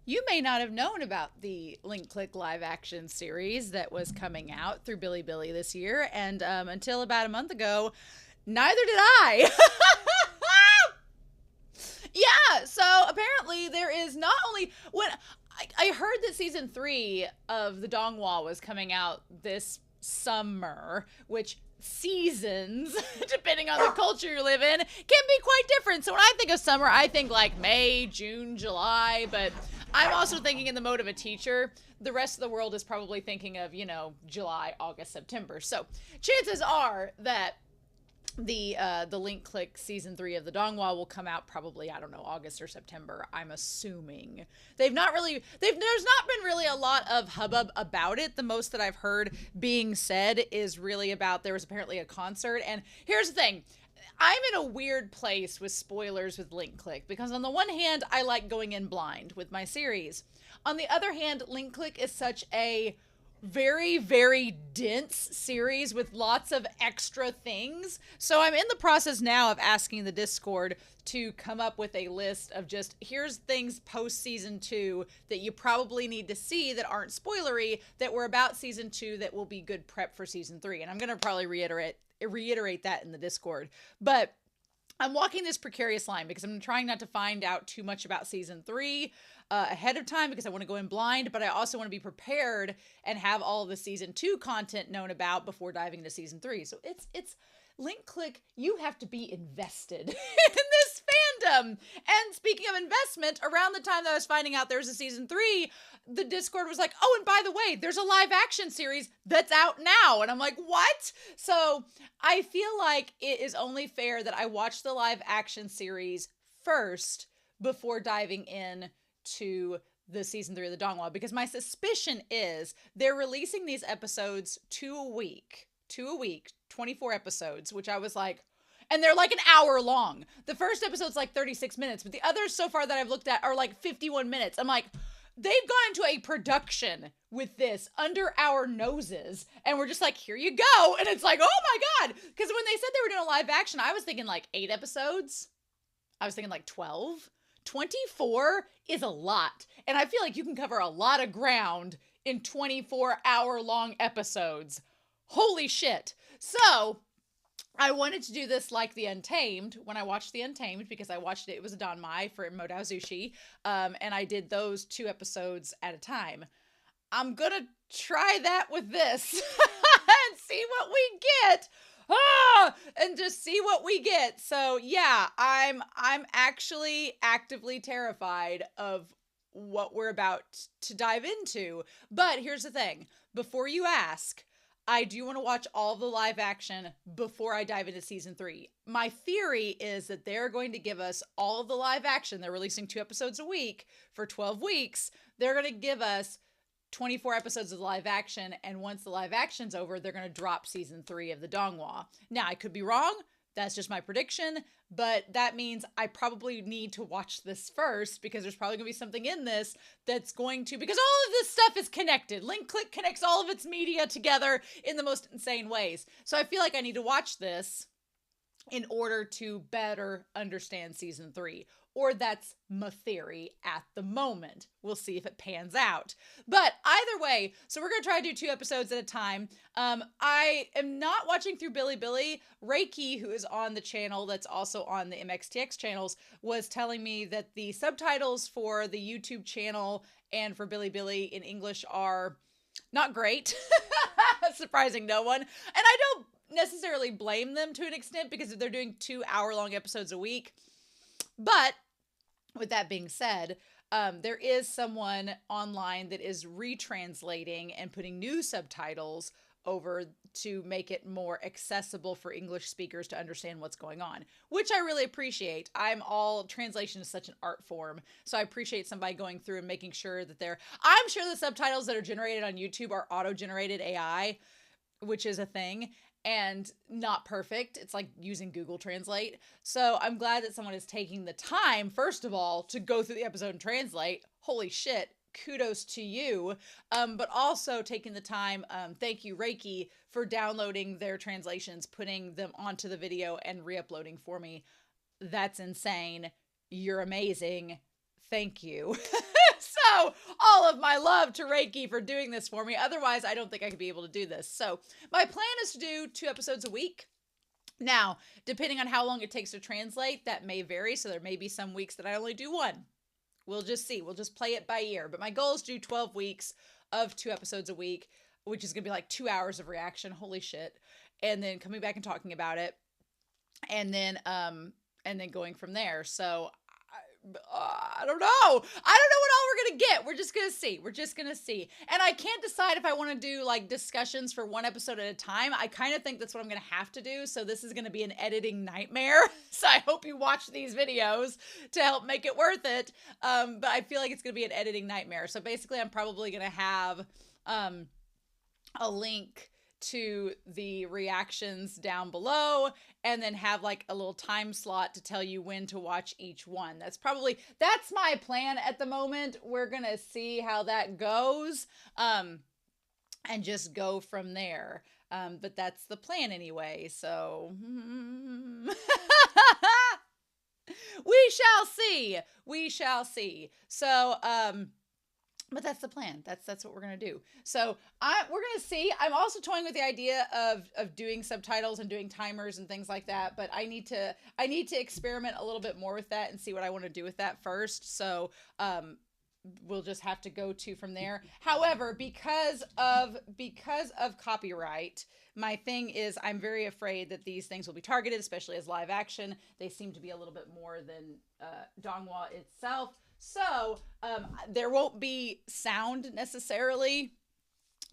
You may not have known about the Link Click live action series that was coming out through Bilibili this year, and until about a month ago, neither did I. Yeah, so apparently there is not only when I heard that season 3 of the donghua was coming out this summer, which seasons, depending on the culture you live in, can be quite different. So when I think of summer, I think like May, June, July, but I'm also thinking in the mode of a teacher. The rest of the world is probably thinking of, July, August, September. So chances are that the Link Click season 3 of the donghua will come out probably, I don't know, August or September. I'm assuming there's not been really a lot of hubbub about it. The most that I've heard being said is really about there was apparently a concert. And here's the thing, I'm in a weird place with spoilers with Link Click, because on the one hand, I like going in blind with my series. On the other hand, Link Click is such a very, very dense series with lots of extra things. So I'm in the process now of asking the Discord to come up with a list of just, here's things post season 2 that you probably need to see that aren't spoilery, that were about season 2 that will be good prep for season 3. And I'm going to probably reiterate that in the Discord. But I'm walking this precarious line because I'm trying not to find out too much about season 3 ahead of time, because I want to go in blind, but I also want to be prepared and have all of the season 2 content known about before diving into season 3. So it's Link Click, you have to be invested in this fandom. And speaking of investment, around the time that I was finding out there was a season 3, the Discord was like, oh, and by the way, there's a live action series that's out now. And I'm like, what? So I feel like it is only fair that I watch the live action series first before diving in to the season 3 of the donghua, because my suspicion is they're releasing these episodes 2 a week, 24 episodes, which I was like, and they're like an hour long. The first episode's like 36 minutes, but the others so far that I've looked at are like 51 minutes. I'm like, they've gone into a production with this under our noses, and we're just like, here you go. And it's like, oh my God. Because when they said they were doing a live action, I was thinking like 8 episodes. I was thinking like 12. 24 is a lot. And I feel like you can cover a lot of ground in 24-hour-long episodes. Holy shit. So I wanted to do this like the Untamed when I watched the Untamed, because I watched it. It was a Donmai for Mo Dao Zu Shi. And I did those 2 episodes at a time. I'm going to try that with this and see what we get. And just see what we get. So yeah, I'm actually actively terrified of what we're about to dive into. But here's the thing. Before you ask, I do want to watch all of the live action before I dive into season 3. My theory is that they're going to give us all of the live action. They're releasing 2 episodes a week for 12 weeks. They're going to give us 24 episodes of live action, and once the live action's over, they're going to drop season 3 of the donghua. Now, I could be wrong. That's just my prediction, but that means I probably need to watch this first, because there's probably going to be something in this that's going to, because all of this stuff is connected. Link Click connects all of its media together in the most insane ways. So I feel like I need to watch this in order to better understand season 3. Or that's my theory at the moment. We'll see if it pans out. But either way, so we're going to try to do 2 episodes at a time. I am not watching through Bilibili. Reiki, who is on the channel that's also on the MXTX channels, was telling me that the subtitles for the YouTube channel and for Bilibili in English are not great. Surprising no one. And I don't necessarily blame them to an extent, because they're doing 2-hour-long episodes a week. But with that being said, there is someone online that is retranslating and putting new subtitles over to make it more accessible for English speakers to understand what's going on, which I really appreciate. Translation is such an art form, so I appreciate somebody going through and making sure that I'm sure the subtitles that are generated on YouTube are auto-generated AI, which is a thing, and not perfect. It's like using Google Translate. So I'm glad that someone is taking the time, first of all, to go through the episode and translate. Holy shit. Kudos to you. But also taking the time, thank you, Reiki, for downloading their translations, putting them onto the video, and re-uploading for me. That's insane. You're amazing. Thank you. So love to Reiki for doing this for me. Otherwise, I don't think I could be able to do this. So my plan is to do 2 episodes a week. Now, depending on how long it takes to translate, that may vary. So there may be some weeks that I only do 1. We'll just see. We'll just play it by ear. But my goal is to do 12 weeks of 2 episodes a week, which is going to be like 2 hours of reaction. Holy shit. And then coming back and talking about it. And then going from there. So I don't know. I don't know what all we're going to get. We're just going to see. And I can't decide if I want to do like discussions for 1 episode at a time. I kind of think that's what I'm going to have to do. So this is going to be an editing nightmare. So I hope you watch these videos to help make it worth it. But I feel like it's going to be an editing nightmare. So basically I'm probably going to have a link to the reactions down below, and then have like a little time slot to tell you when to watch each one. That's my plan at the moment. We're gonna see how that goes, and just go from there. But that's the plan anyway, so we shall see. So but that's the plan. That's what we're going to do. So we're going to see. I'm also toying with the idea of doing subtitles and doing timers and things like that. But I need to experiment a little bit more with that and see what I want to do with that first. So we'll just have to go to from there. However, because of copyright, my thing is I'm very afraid that these things will be targeted, especially as live action. They seem to be a little bit more than donghua itself. So there won't be sound necessarily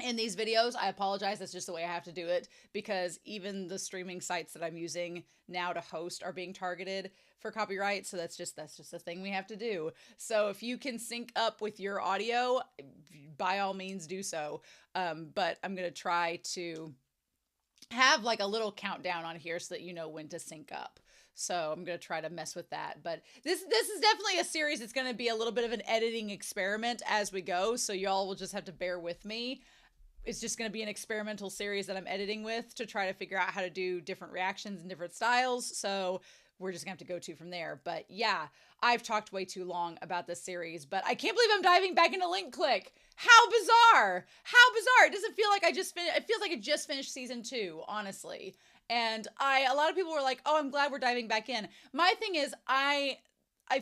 in these videos. I apologize. That's just the way I have to do it, because even the streaming sites that I'm using now to host are being targeted for copyright. So that's just a thing we have to do. So if you can sync up with your audio, by all means do so. But I'm going to try to have like a little countdown on here so that you know when to sync up. So I'm going to try to mess with that. But this is definitely a series that's going to be a little bit of an editing experiment as we go. So y'all will just have to bear with me. It's just going to be an experimental series that I'm editing with to try to figure out how to do different reactions and different styles. So we're just going to have to go to from there. But yeah, I've talked way too long about this series, but I can't believe I'm diving back into Link Click. How bizarre. How bizarre. It doesn't feel like it feels like I just finished season 2, honestly. And a lot of people were like, oh, I'm glad we're diving back in. My thing is, I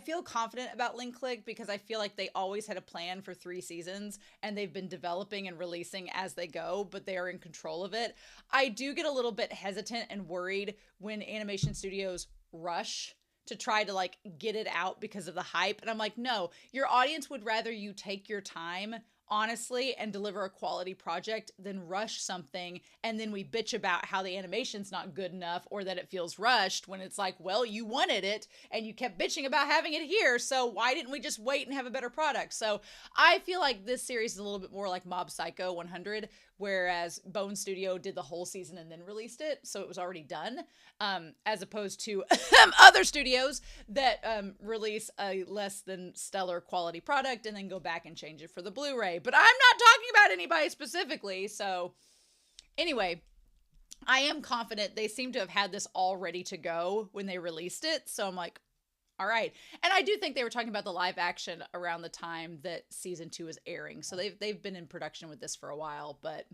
feel confident about Link Click because I feel like they always had a plan for 3 seasons and they've been developing and releasing as they go, but they are in control of it. I do get a little bit hesitant and worried when animation studios rush to try to like get it out because of the hype. And I'm like, no, your audience would rather you take your time, honestly, and deliver a quality project than rush something and then we bitch about how the animation's not good enough or that it feels rushed, when it's like, well, you wanted it and you kept bitching about having it here, so why didn't we just wait and have a better product? So I feel like this series is a little bit more like Mob Psycho 100, whereas Bone Studio did the whole season and then released it, so it was already done, as opposed to other studios that release a less than stellar quality product and then go back and change it for the Blu-ray. But I'm not talking about anybody specifically. So anyway, I am confident they seem to have had this all ready to go when they released it. So I'm like, all right. And I do think they were talking about the live action around the time that season 2 is airing. So they've been in production with this for a while, but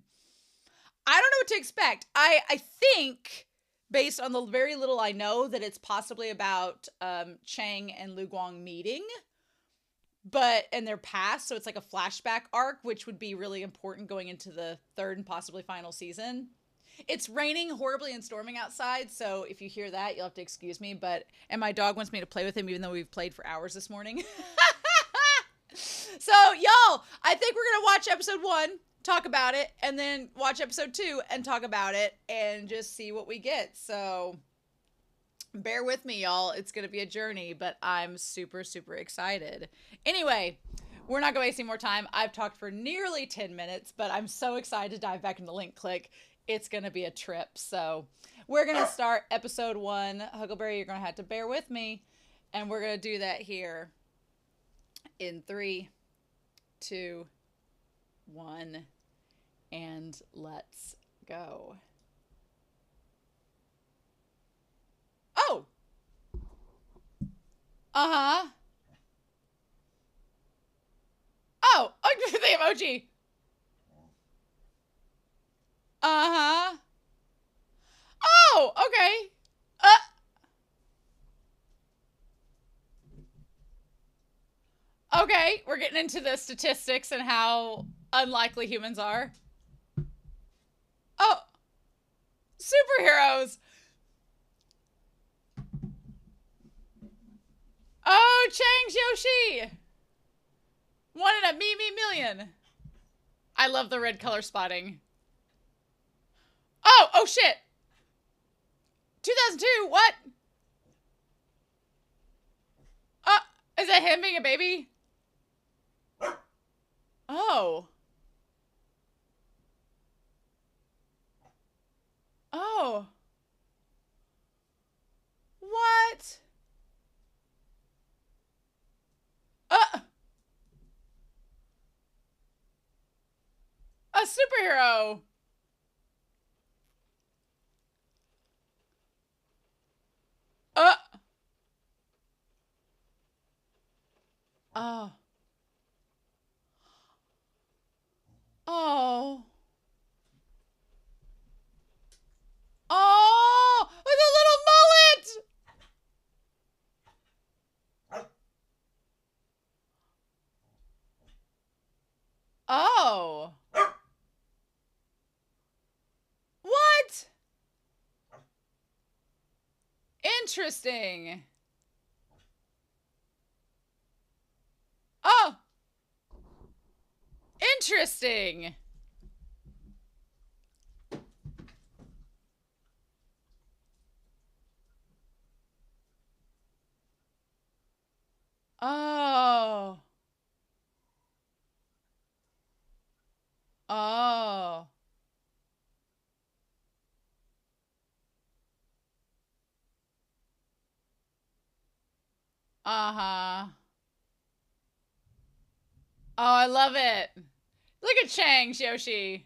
I don't know what to expect. I think, based on the very little I know, that it's possibly about Cheng and Lu Guang meeting, but in their past, so it's like a flashback arc, which would be really important going into the 3rd and possibly final season. It's raining horribly and storming outside, so if you hear that, you'll have to excuse me. And my dog wants me to play with him, even though we've played for hours this morning. So, y'all, I think we're gonna watch episode 1, talk about it, and then watch episode 2 and talk about it, and just see what we get. So bear with me, y'all. It's going to be a journey, but I'm super, super excited. Anyway, we're not going to waste any more time. I've talked for nearly 10 minutes, but I'm so excited to dive back into Link Click. It's going to be a trip. So we're going to start episode 1. Huckleberry, you're going to have to bear with me. And we're going to do that here in 3, 2, 1, and let's go. Oh. Oh, okay. the emoji. Uh-huh. Oh, okay. Okay, we're getting into the statistics and how unlikely humans are. Oh, superheroes. Oh, Cheng Xiaoshi. 1 in a million. I love the red color spotting. Oh shit. 2002, what? Is that him being a baby? Oh. Oh. What? A superhero. Oh. Oh. Oh, with a little mullet. Oh. What? Interesting. Oh. Interesting. Oh. Oh. Uh-huh. Oh, I love it. Look at Cheng Xiaoshi.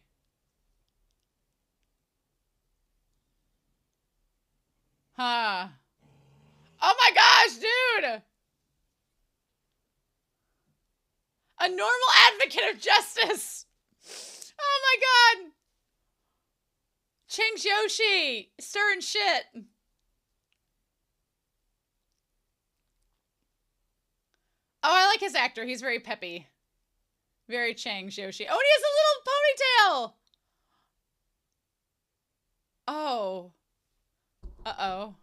Huh. Oh my gosh, dude! A normal advocate of justice! Oh my god! Cheng Xiaoshi! Stirring shit! Oh, I like his actor. He's very peppy. Very Cheng Xiaoshi. Oh, and he has a little ponytail! Oh. Uh-oh.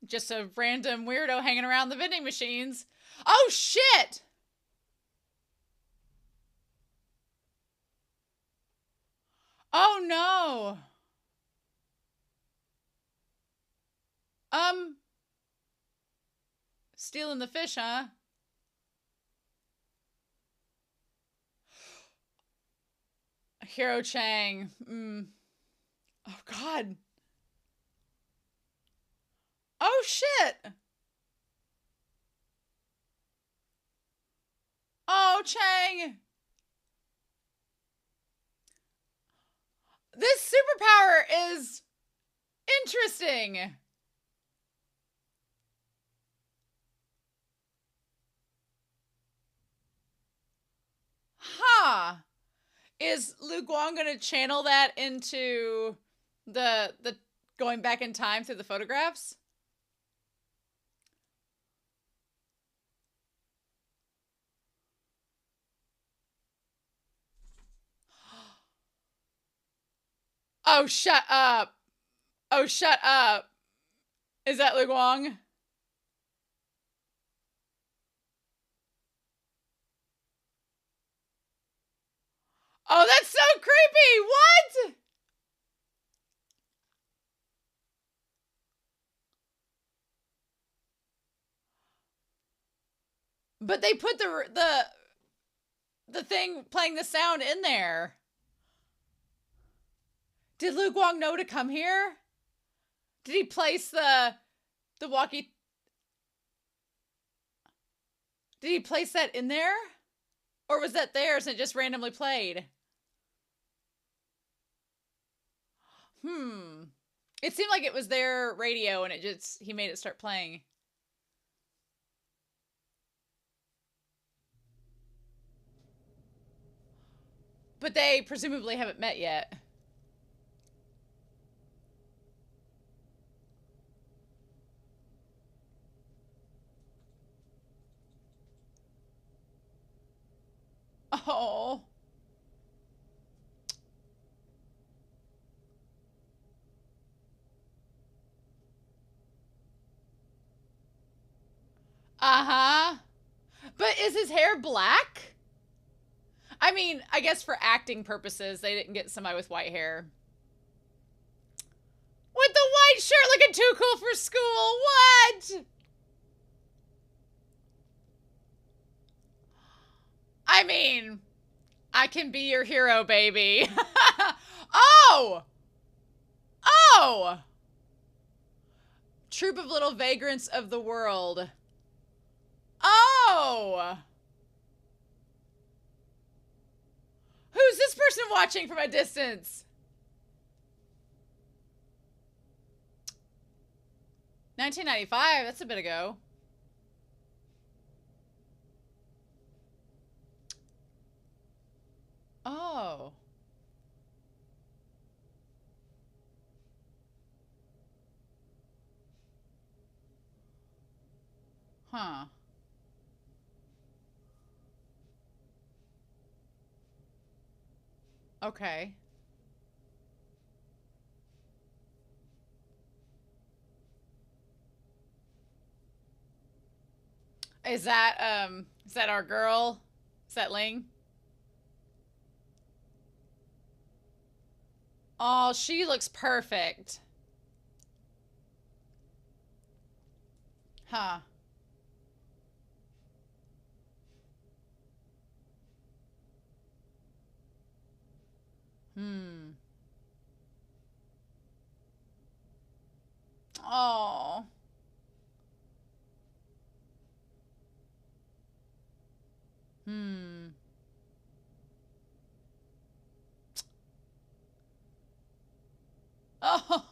Just a random weirdo hanging around the vending machines. Oh, shit! Oh, no. Stealing the fish, huh? Hero Chang. Oh, God. Oh, shit. Oh, Chang. This superpower is interesting. Huh. Is Lu Guang going to channel that into the going back in time through the photographs? Oh, shut up. Oh, shut up. Is that Lu Guang? Oh, that's so creepy. What? But they put the thing playing the sound in there. Did Lu Guang know to come here? Did he place the walkie? Did he place that in there? Or was that theirs and it just randomly played? It seemed like it was their radio and he made it start playing. But they presumably haven't met yet. Oh. Uh-huh. But is his hair black? I mean, I guess for acting purposes, they didn't get somebody with white hair. With the white shirt looking too cool for school. What? I mean, I can be your hero, baby. Oh! Oh! Troop of little vagrants of the world. Oh! Who's this person watching from a distance? 1995, that's a bit ago. Oh. Huh. Okay. Is that our girl? Is that Ling? Oh, she looks perfect. Huh. Hmm. Oh. Hmm. Oh.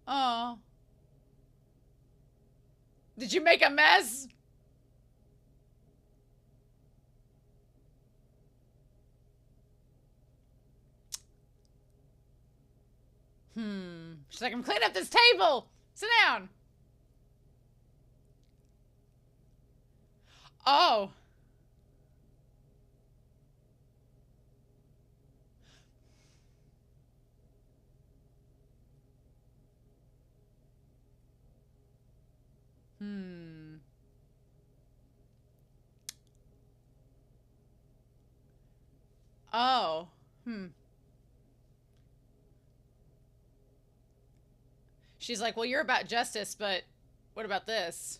Oh. Did you make a mess? She's like, I'm cleaning up this table. Sit down. Oh. Hmm. Oh. Hmm. She's like, well, you're about justice, but what about this?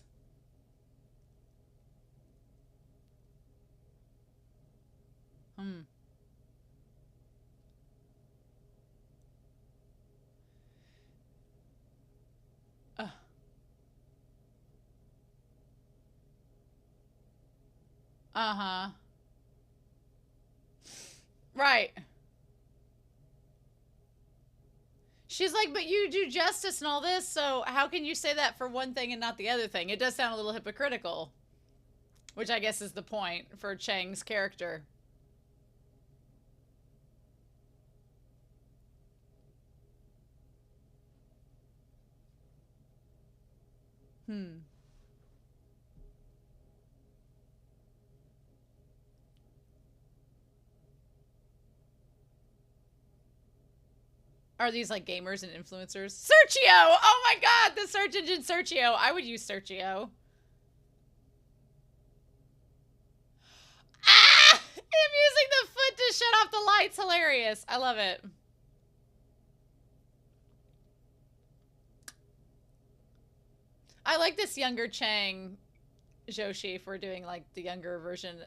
Hmm. Uh, uh-huh. Right. She's like, but you do justice and all this, so how can you say that for one thing and not the other thing? It does sound a little hypocritical. Which I guess is the point for Cheng's character. Hmm. Are these like gamers and influencers? Searchio! Oh my god, the search engine Searchio. I would use Searchio. Ah! Him using the foot to shut off the lights. Hilarious. I love it. I like this younger Cheng Xiaoshi for doing like the younger version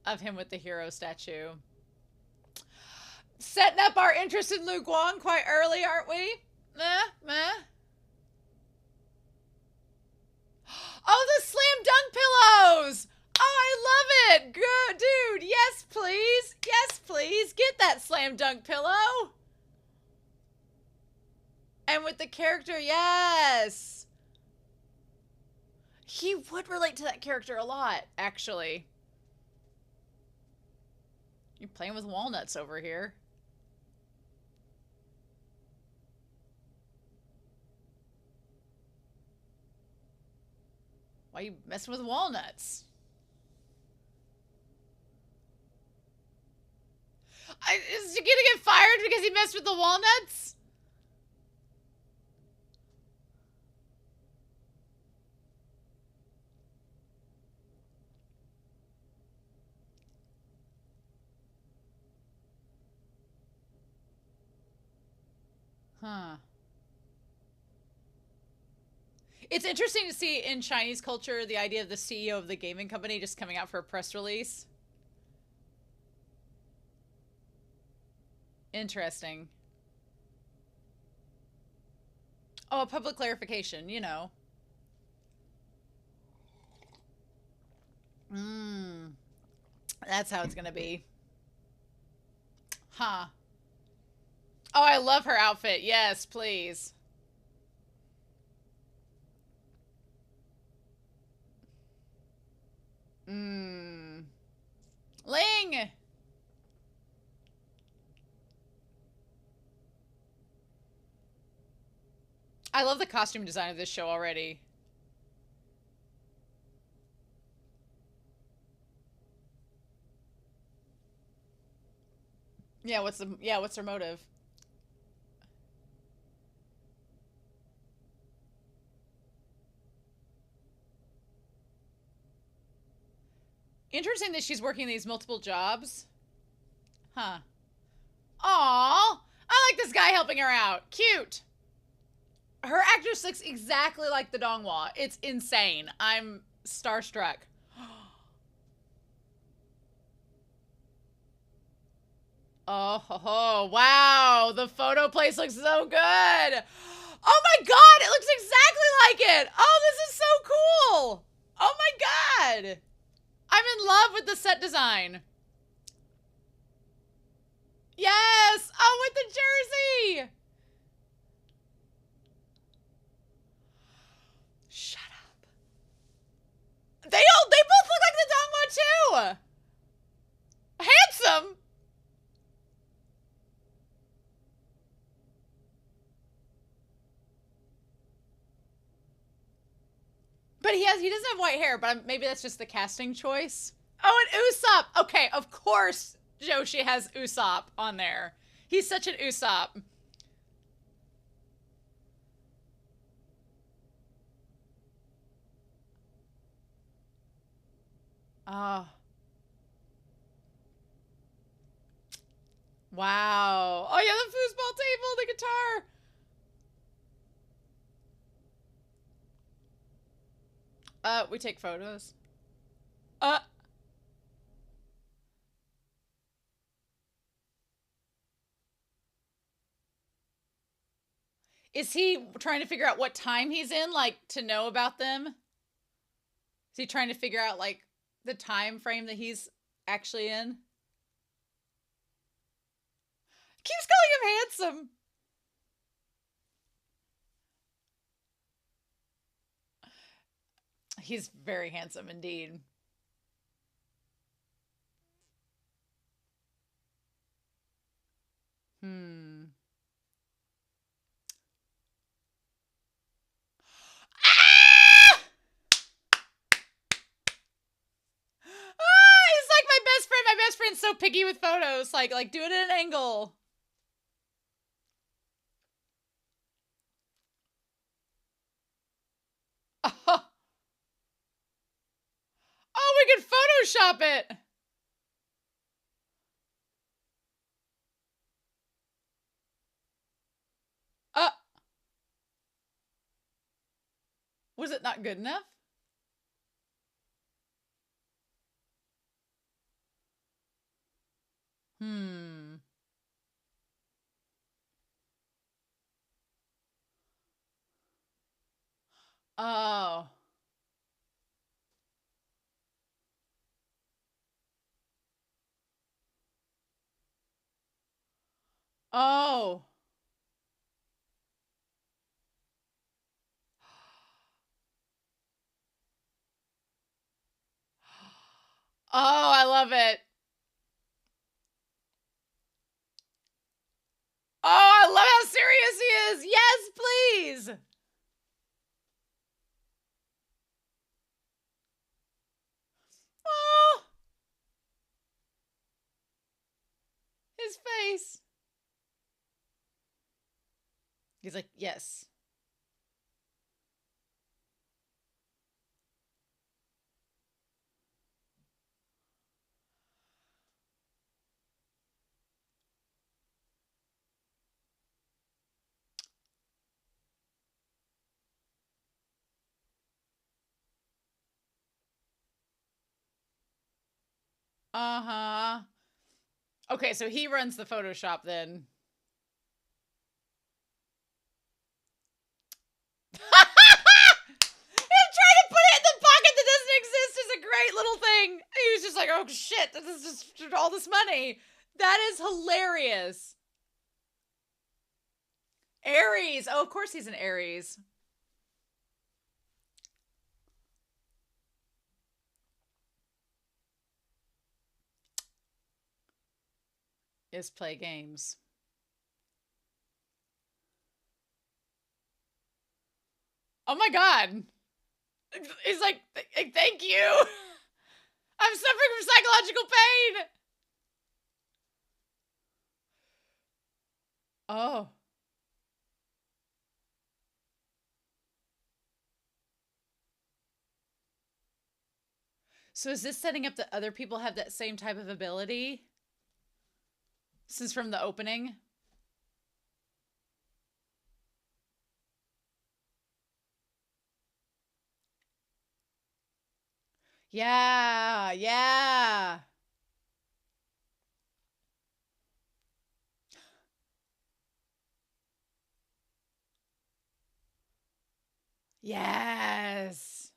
of him with the hero statue. Setting up our interest in Lu Guang quite early, aren't we? Meh, meh. Oh, the slam dunk pillows! Oh, I love it! Good, dude. Yes, please. Yes, please. Get that slam dunk pillow. And with the character, yes. He would relate to that character a lot, actually. You're playing with walnuts over here. Why are you messing with walnuts? Is he gonna get fired because he messed with the walnuts? Huh. It's interesting to see in Chinese culture the idea of the CEO of the gaming company just coming out for a press release. Interesting. Oh, a public clarification, you know. That's how it's gonna be. Huh. Oh, I love her outfit. Yes, please. Ling! I love the costume design of this show already. Yeah, what's her motive? Interesting that she's working these multiple jobs. Huh. Aww! I like this guy helping her out. Cute. Her actress looks exactly like the donghua. It's insane. I'm starstruck. Oh, wow. The photo place looks so good. Oh my god, it looks exactly like it. Oh, this is so cool. Oh my god. I'm in love with the set design. Yes. Oh, with the jersey. Shut up. They both look like the donghua too. Handsome. But he doesn't have white hair, but maybe that's just the casting choice. Oh, and Usopp. Okay, of course Joshi has Usopp on there. He's such an Usopp. Oh. Wow. Oh yeah, the foosball table, the guitar. We take photos. Uh Is he trying to figure out what time he's in, like, to know about them? Is he trying to figure out, like, the time frame that he's actually in? Keeps calling him handsome. He's very handsome indeed. Hmm. Ah! Ah, he's like my best friend. My best friend's so picky with photos. Like do it at an angle. Oh, oh, we could Photoshop it. Uh, was it not good enough? Hmm. Oh. Oh. Oh, I love it. Oh, I love how serious he is. Yes, please. Oh, his face. He's like, yes. Uh-huh. Okay, so he runs the Photoshop then. Him trying to put it in the pocket that doesn't exist is a great little thing. He was just like, oh shit, this is just all this money. That is hilarious. Aries. Oh, of course he's an Aries. Is play games. Oh my god. He's like, thank you. I'm suffering from psychological pain. Oh. So is this setting up that other people have that same type of ability? Since from the opening? Yeah, yeah. Yes.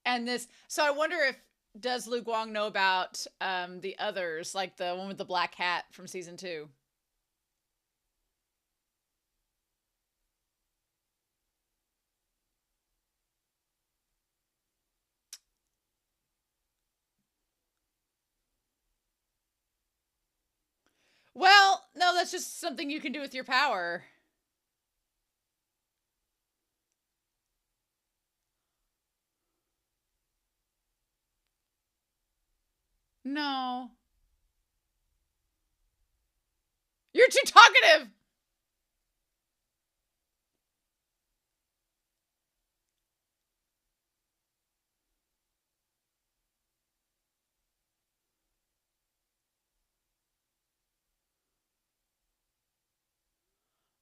And this, so I wonder if, does Lu Guang know about the others, like the one with the black hat from season 2? Well, no, that's just something you can do with your power. No. You're too talkative.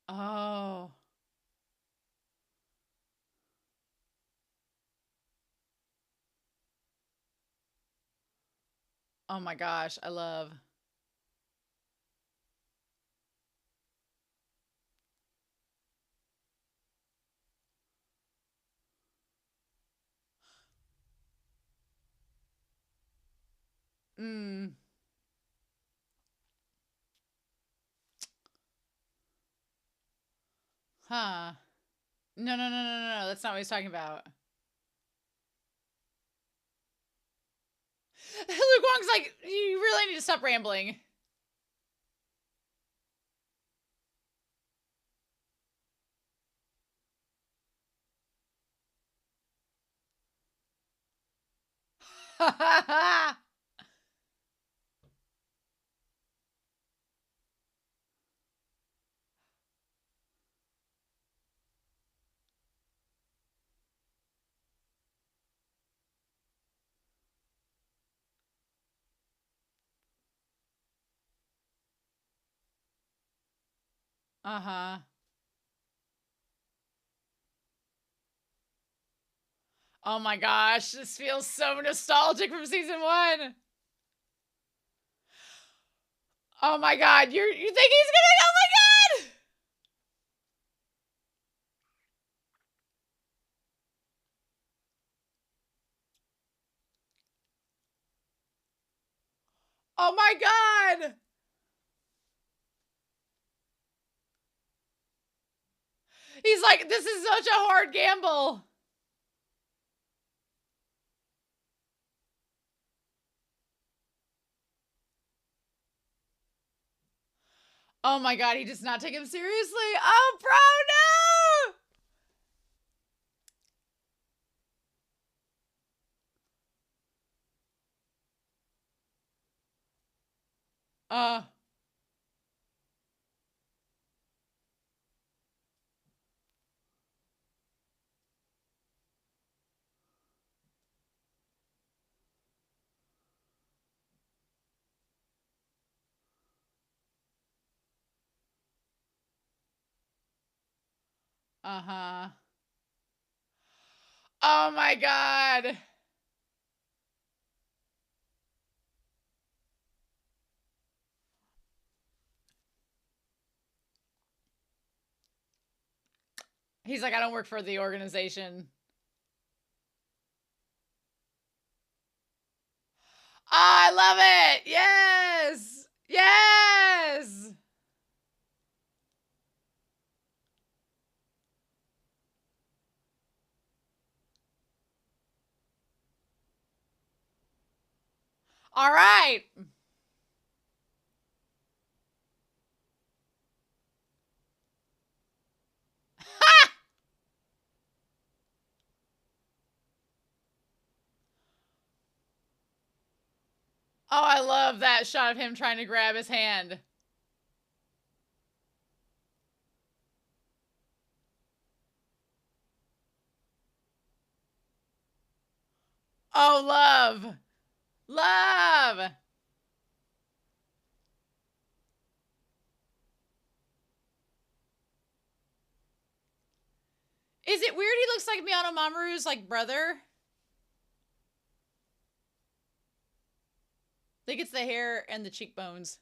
Oh. Oh my gosh, I love. Mm. Huh. No, no, no, no, no, no. That's not what he's talking about. Lu Guang's like, you really need to stop rambling. Uh-huh. Oh my gosh, this feels so nostalgic from season 1. Oh my god, you think he's gonna, oh my god! Oh my god! He's like, this is such a hard gamble. Oh my god, he does not take him seriously. Oh, bro, no! Uh-huh. Oh my god. He's like, I don't work for the organization. Oh, I love it. Yes. Yes. All right. Oh, I love that shot of him trying to grab his hand. Oh, love. Love. Is it weird he looks like Miyano Mamoru's like brother? I think it's the hair and the cheekbones.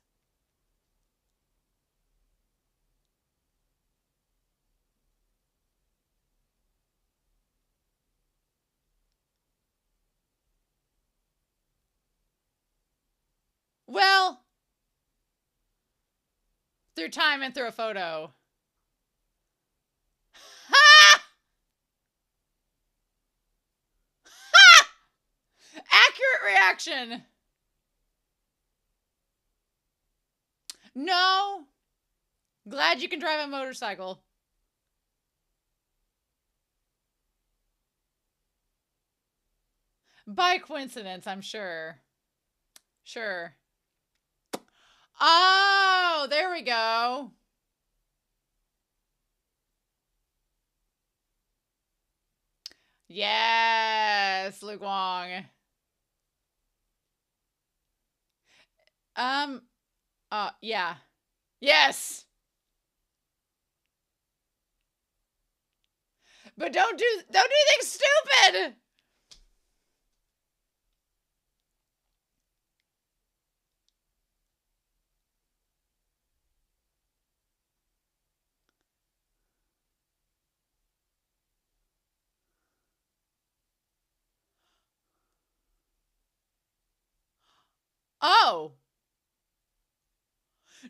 Well, through time and through a photo. Ha! Ha! Accurate reaction. No. Glad you can drive a motorcycle. By coincidence, I'm sure. Sure. Oh, there we go. Yes, Lu Guang. Yeah. Yes. But don't do things stupid. Oh.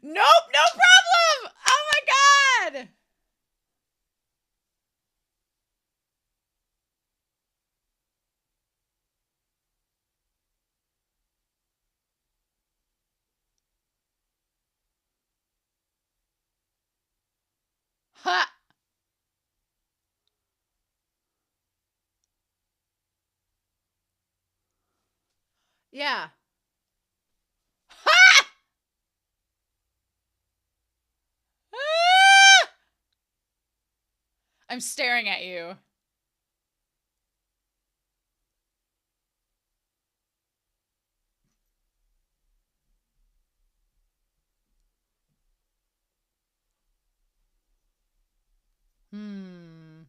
Nope, no problem. Oh my god. Ha. Yeah. Ha! Ah! I'm staring at you. Hmm.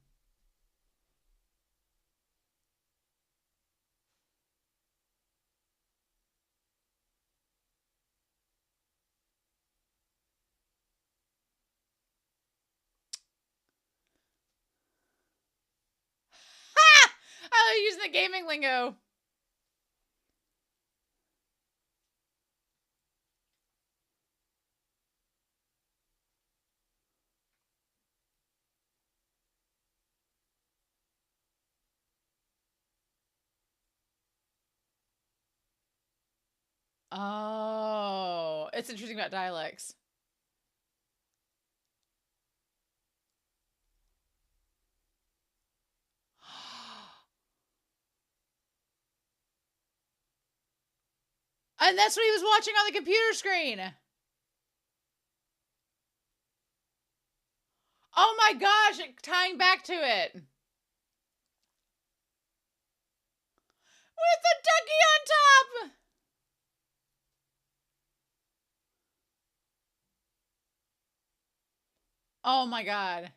Ha! I was using the gaming lingo. Oh, it's interesting about dialects. And that's what he was watching on the computer screen. Oh my gosh, tying back to it. With the ducky on top. Oh my god.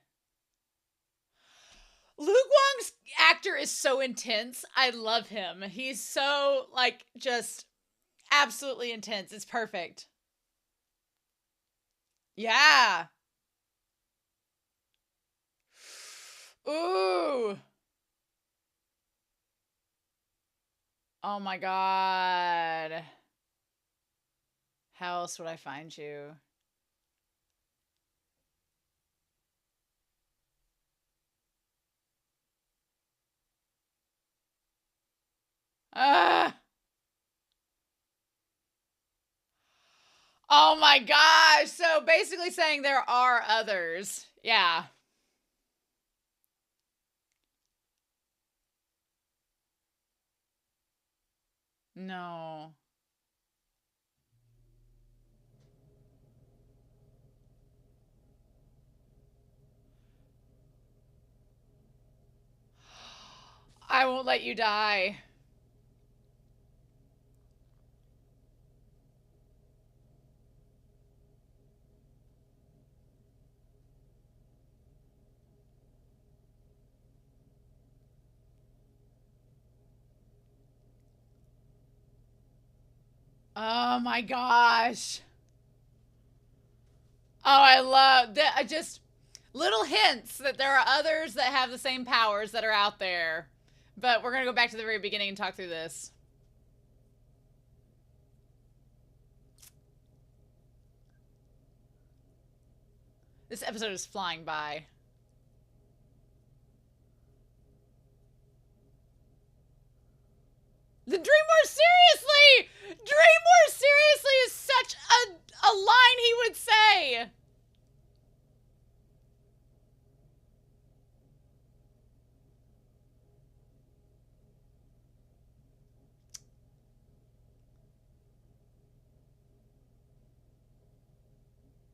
Lu Guang's actor is so intense. I love him. He's so, like, just absolutely intense. It's perfect. Yeah. Ooh. Oh my god. How else would I find you? Ah. Oh my gosh. So basically saying there are others. Yeah. No. I won't let you die. Oh my gosh. Oh, I love that. I just little hints that there are others that have the same powers that are out there. But we're going to go back to the very beginning and talk through this. This episode is flying by. The Dream More Seriously! Dream More Seriously is such a line he would say.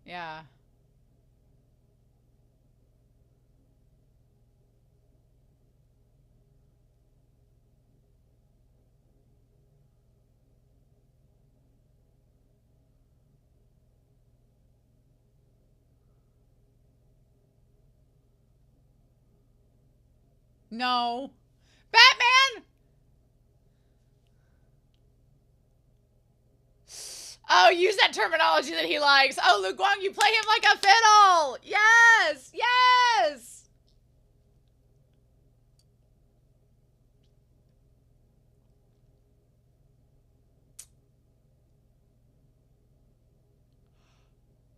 Yeah. No. Batman! Oh, use that terminology that he likes. Oh, Lu Guang, you play him like a fiddle. Yes, yes.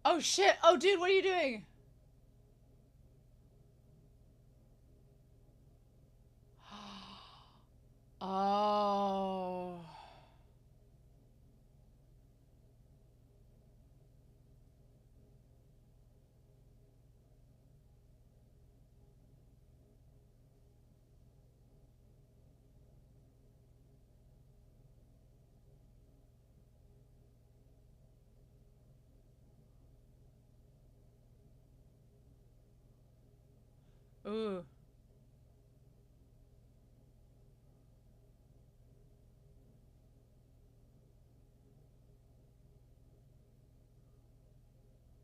Oh, shit. Oh, dude, what are you doing? Oh. Ooh.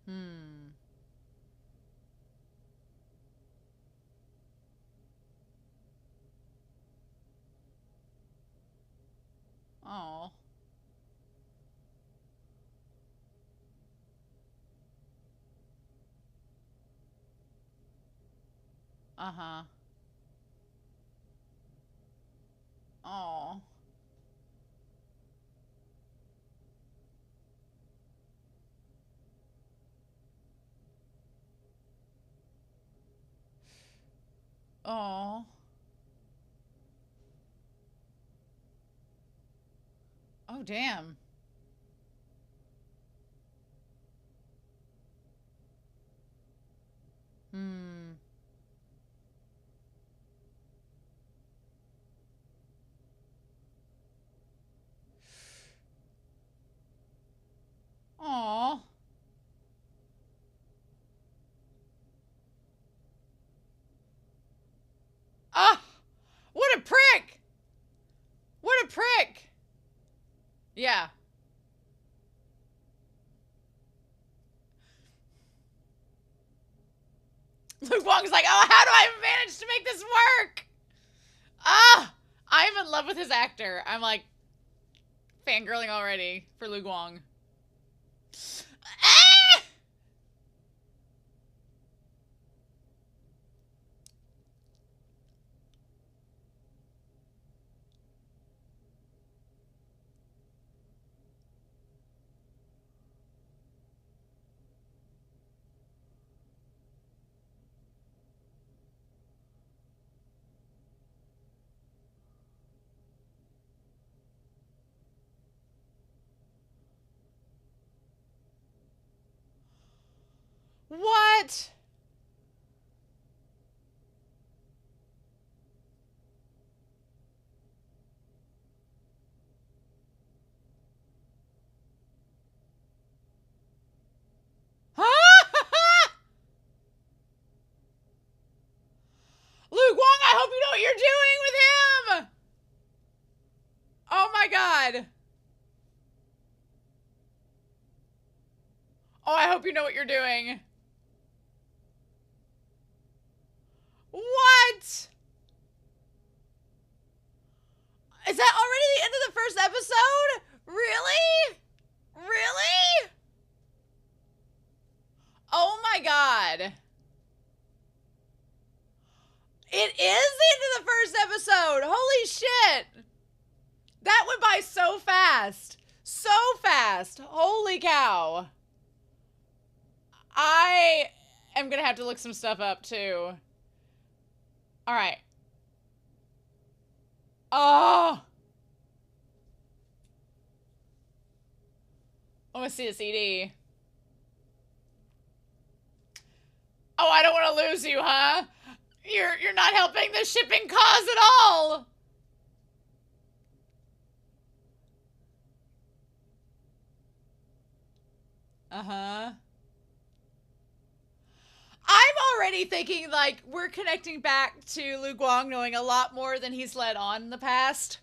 Hmm. Oh. Uh-huh. Oh. Oh. Oh, damn. Hmm. Yeah. Lu Guang's like, oh, how do I manage to make this work? Ah, I'm in love with his actor. I'm like fangirling already for Lu Guang. Ah! What? Lu Guang, I hope you know what you're doing with him. Oh my god. Oh, I hope you know what you're doing. What? Is that already the end of the first episode? Really? Really? Oh my god. It is the end of the first episode. Holy shit. That went by so fast. So fast. Holy cow. I am going to have to look some stuff up too. All right. Oh. I want to see the CD. Oh, I don't want to lose you, huh? You're not helping the shipping cause at all. Uh-huh. I'm already thinking, like, we're connecting back to Lu Guang knowing a lot more than he's let on in the past.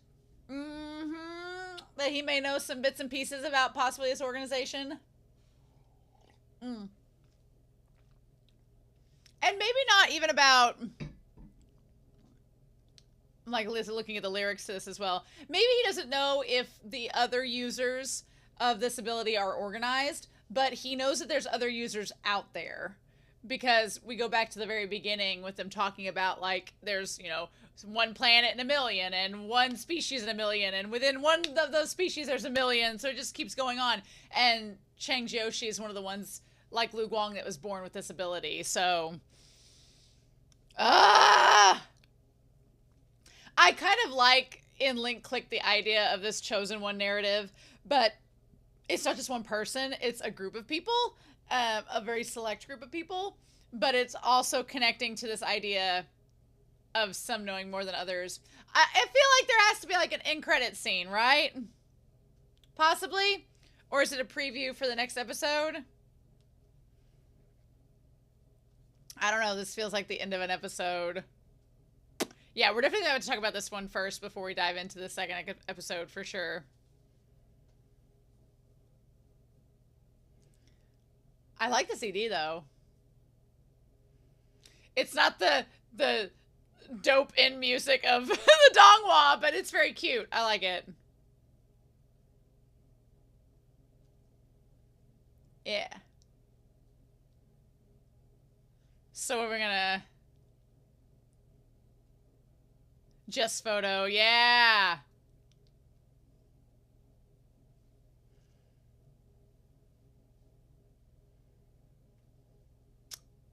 Mm-hmm. That he may know some bits and pieces about possibly this organization. Mm. And maybe not even about... I'm like looking at the lyrics to this as well. Maybe he doesn't know if the other users of this ability are organized, but he knows that there's other users out there. Because we go back to the very beginning with them talking about, like, there's, you know, one planet in a million and one species in a million, and within one of those species there's a million, so it just keeps going on. And Cheng Xiaoshi is one of the ones, like Lu Guang, that was born with this ability, so... I kind of like in Link Click the idea of this chosen one narrative, but it's not just one person, it's a group of people. A very select group of people, but it's also connecting to this idea of some knowing more than others. I feel like there has to be like an end credit scene, right? Possibly? Or is it a preview for the next episode? I don't know. This feels like the end of an episode. Yeah, we're definitely going to talk about this one first before we dive into the second episode for sure. I like the CD though. It's not the dope in music of the donghua, but it's very cute. I like it. Yeah. So we're gonna just photo, yeah.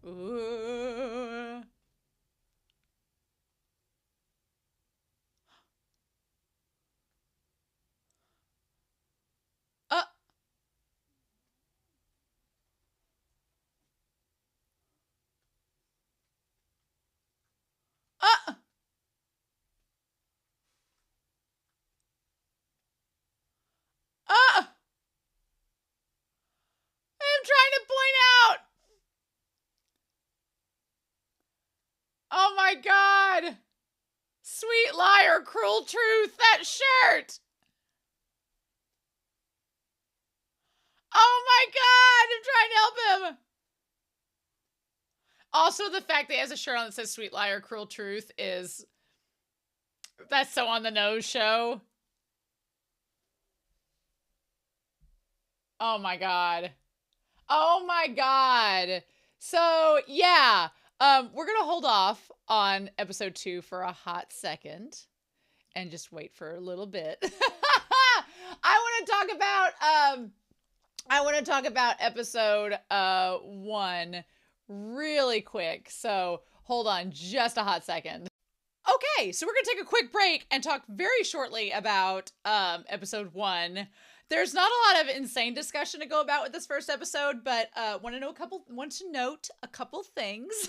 Ooh. Uh. Uh. Uh. I'm trying to point out. Oh my god. Sweet liar, cruel truth, that shirt. Oh my god, I'm trying to help him. Also, the fact that he has a shirt on that says "Sweet Liar, Cruel Truth" that's so on the nose show. Oh my god. Oh my god. So yeah, we're gonna hold off on episode 2 for a hot second and just wait for a little bit. I want to talk about episode 1 really quick. So hold on just a hot second. Okay, so we're gonna take a quick break and talk very shortly about episode 1. There's not a lot of insane discussion to go about with this first episode, but want to note a couple things.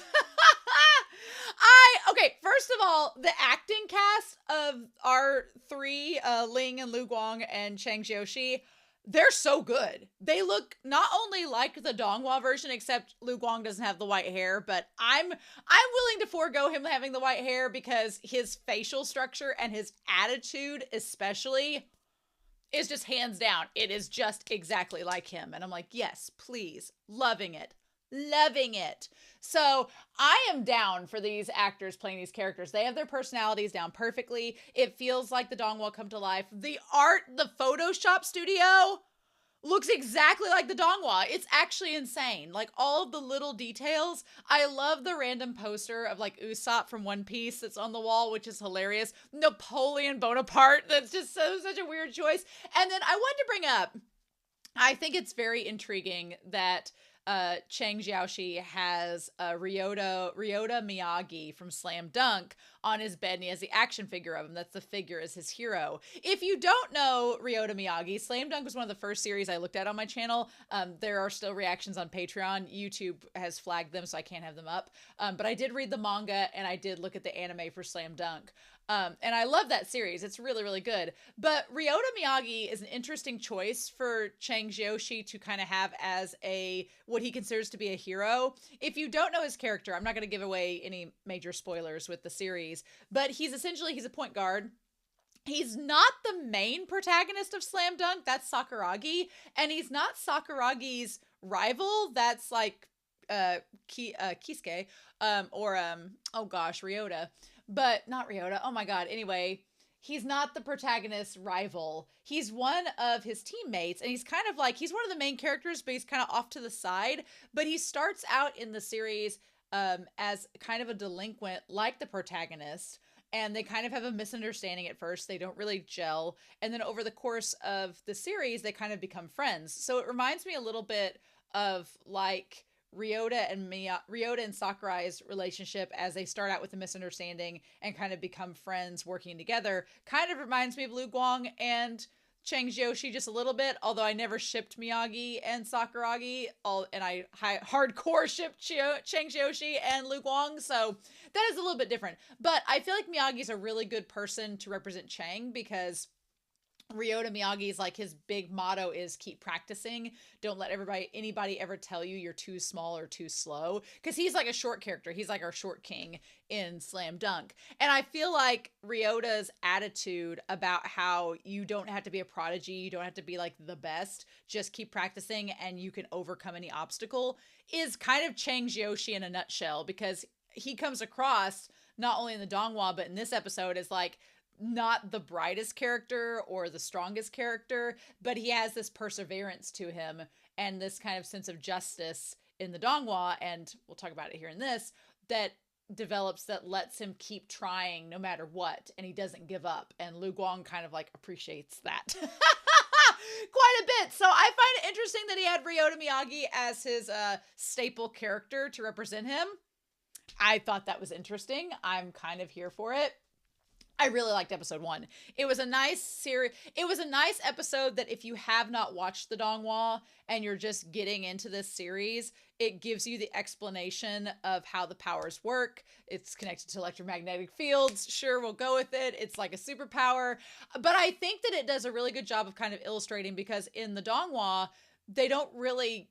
Okay, first of all, the acting cast of our 3, Ling and Lu Guang and Cheng Xiaoshi, they're so good. They look not only like the donghua version, except Lu Guang doesn't have the white hair, but I'm willing to forego him having the white hair because his facial structure and his attitude especially is just hands down. It is just exactly like him. And I'm like, yes, please. Loving it. Loving it. So I am down for these actors playing these characters. They have their personalities down perfectly. It feels like the donghua come to life. The art, the Photoshop studio looks exactly like the donghua. It's actually insane. Like all of the little details. I love the random poster of like Usopp from One Piece that's on the wall, which is hilarious. Napoleon Bonaparte. That's just such a weird choice. And then I wanted to bring up, I think it's very intriguing that Cheng Xiaoshi has Ryota Miyagi from Slam Dunk on his bed, and he has the action figure of him. That's the figure as his hero. If you don't know Ryota Miyagi, Slam Dunk was one of the first series I looked at on my channel. There are still reactions on Patreon. YouTube has flagged them, so I can't have them up. But I did read the manga, and I did look at the anime for Slam Dunk. And I love that series. It's really, really good. But Ryota Miyagi is an interesting choice for Cheng Xiaoshi to kind of have as what he considers to be a hero. If you don't know his character, I'm not going to give away any major spoilers with the series, but he's a point guard. He's not the main protagonist of Slam Dunk. That's Sakuragi. And he's not Sakuragi's rival. That's like Kisuke Ryota. But not Ryota. Oh my god. Anyway, he's not the protagonist's rival. He's one of his teammates, and he's kind of like, he's one of the main characters, but he's kind of off to the side. But he starts out in the series as kind of a delinquent, like the protagonist. And they kind of have a misunderstanding at first. They don't really gel. And then over the course of the series, they kind of become friends. So it reminds me a little bit of like Ryota and Sakurai's relationship as they start out with a misunderstanding and kind of become friends working together. Kind of reminds me of Lu Guang and Cheng Xiaoshi just a little bit, although I never shipped Miyagi and Sakuragi, and I hardcore shipped Cheng Xiaoshi and Lu Guang, so that is a little bit different. But I feel like Miyagi's a really good person to represent Cheng because Ryota Miyagi's like, his big motto is keep practicing. Don't let anybody ever tell you you're too small or too slow. Because he's like a short character. He's like our short king in Slam Dunk. And I feel like Ryota's attitude about how you don't have to be a prodigy, you don't have to be like the best, just keep practicing and you can overcome any obstacle, is kind of Cheng Xiaoshi in a nutshell. Because he comes across, not only in the donghua, but in this episode, as like, not the brightest character or the strongest character, but he has this perseverance to him and this kind of sense of justice in the donghua, and we'll talk about it here in this, that develops, that lets him keep trying no matter what, and he doesn't give up. And Lu Guang kind of like appreciates that quite a bit. So I find it interesting that he had Ryota Miyagi as his staple character to represent him. I thought that was interesting. I'm kind of here for it. I really liked episode 1. It was a nice series. It was a nice episode that if you have not watched the donghua and you're just getting into this series, it gives you the explanation of how the powers work. It's connected to electromagnetic fields. Sure, we'll go with it. It's like a superpower. But I think that it does a really good job of kind of illustrating, because in the donghua, they don't really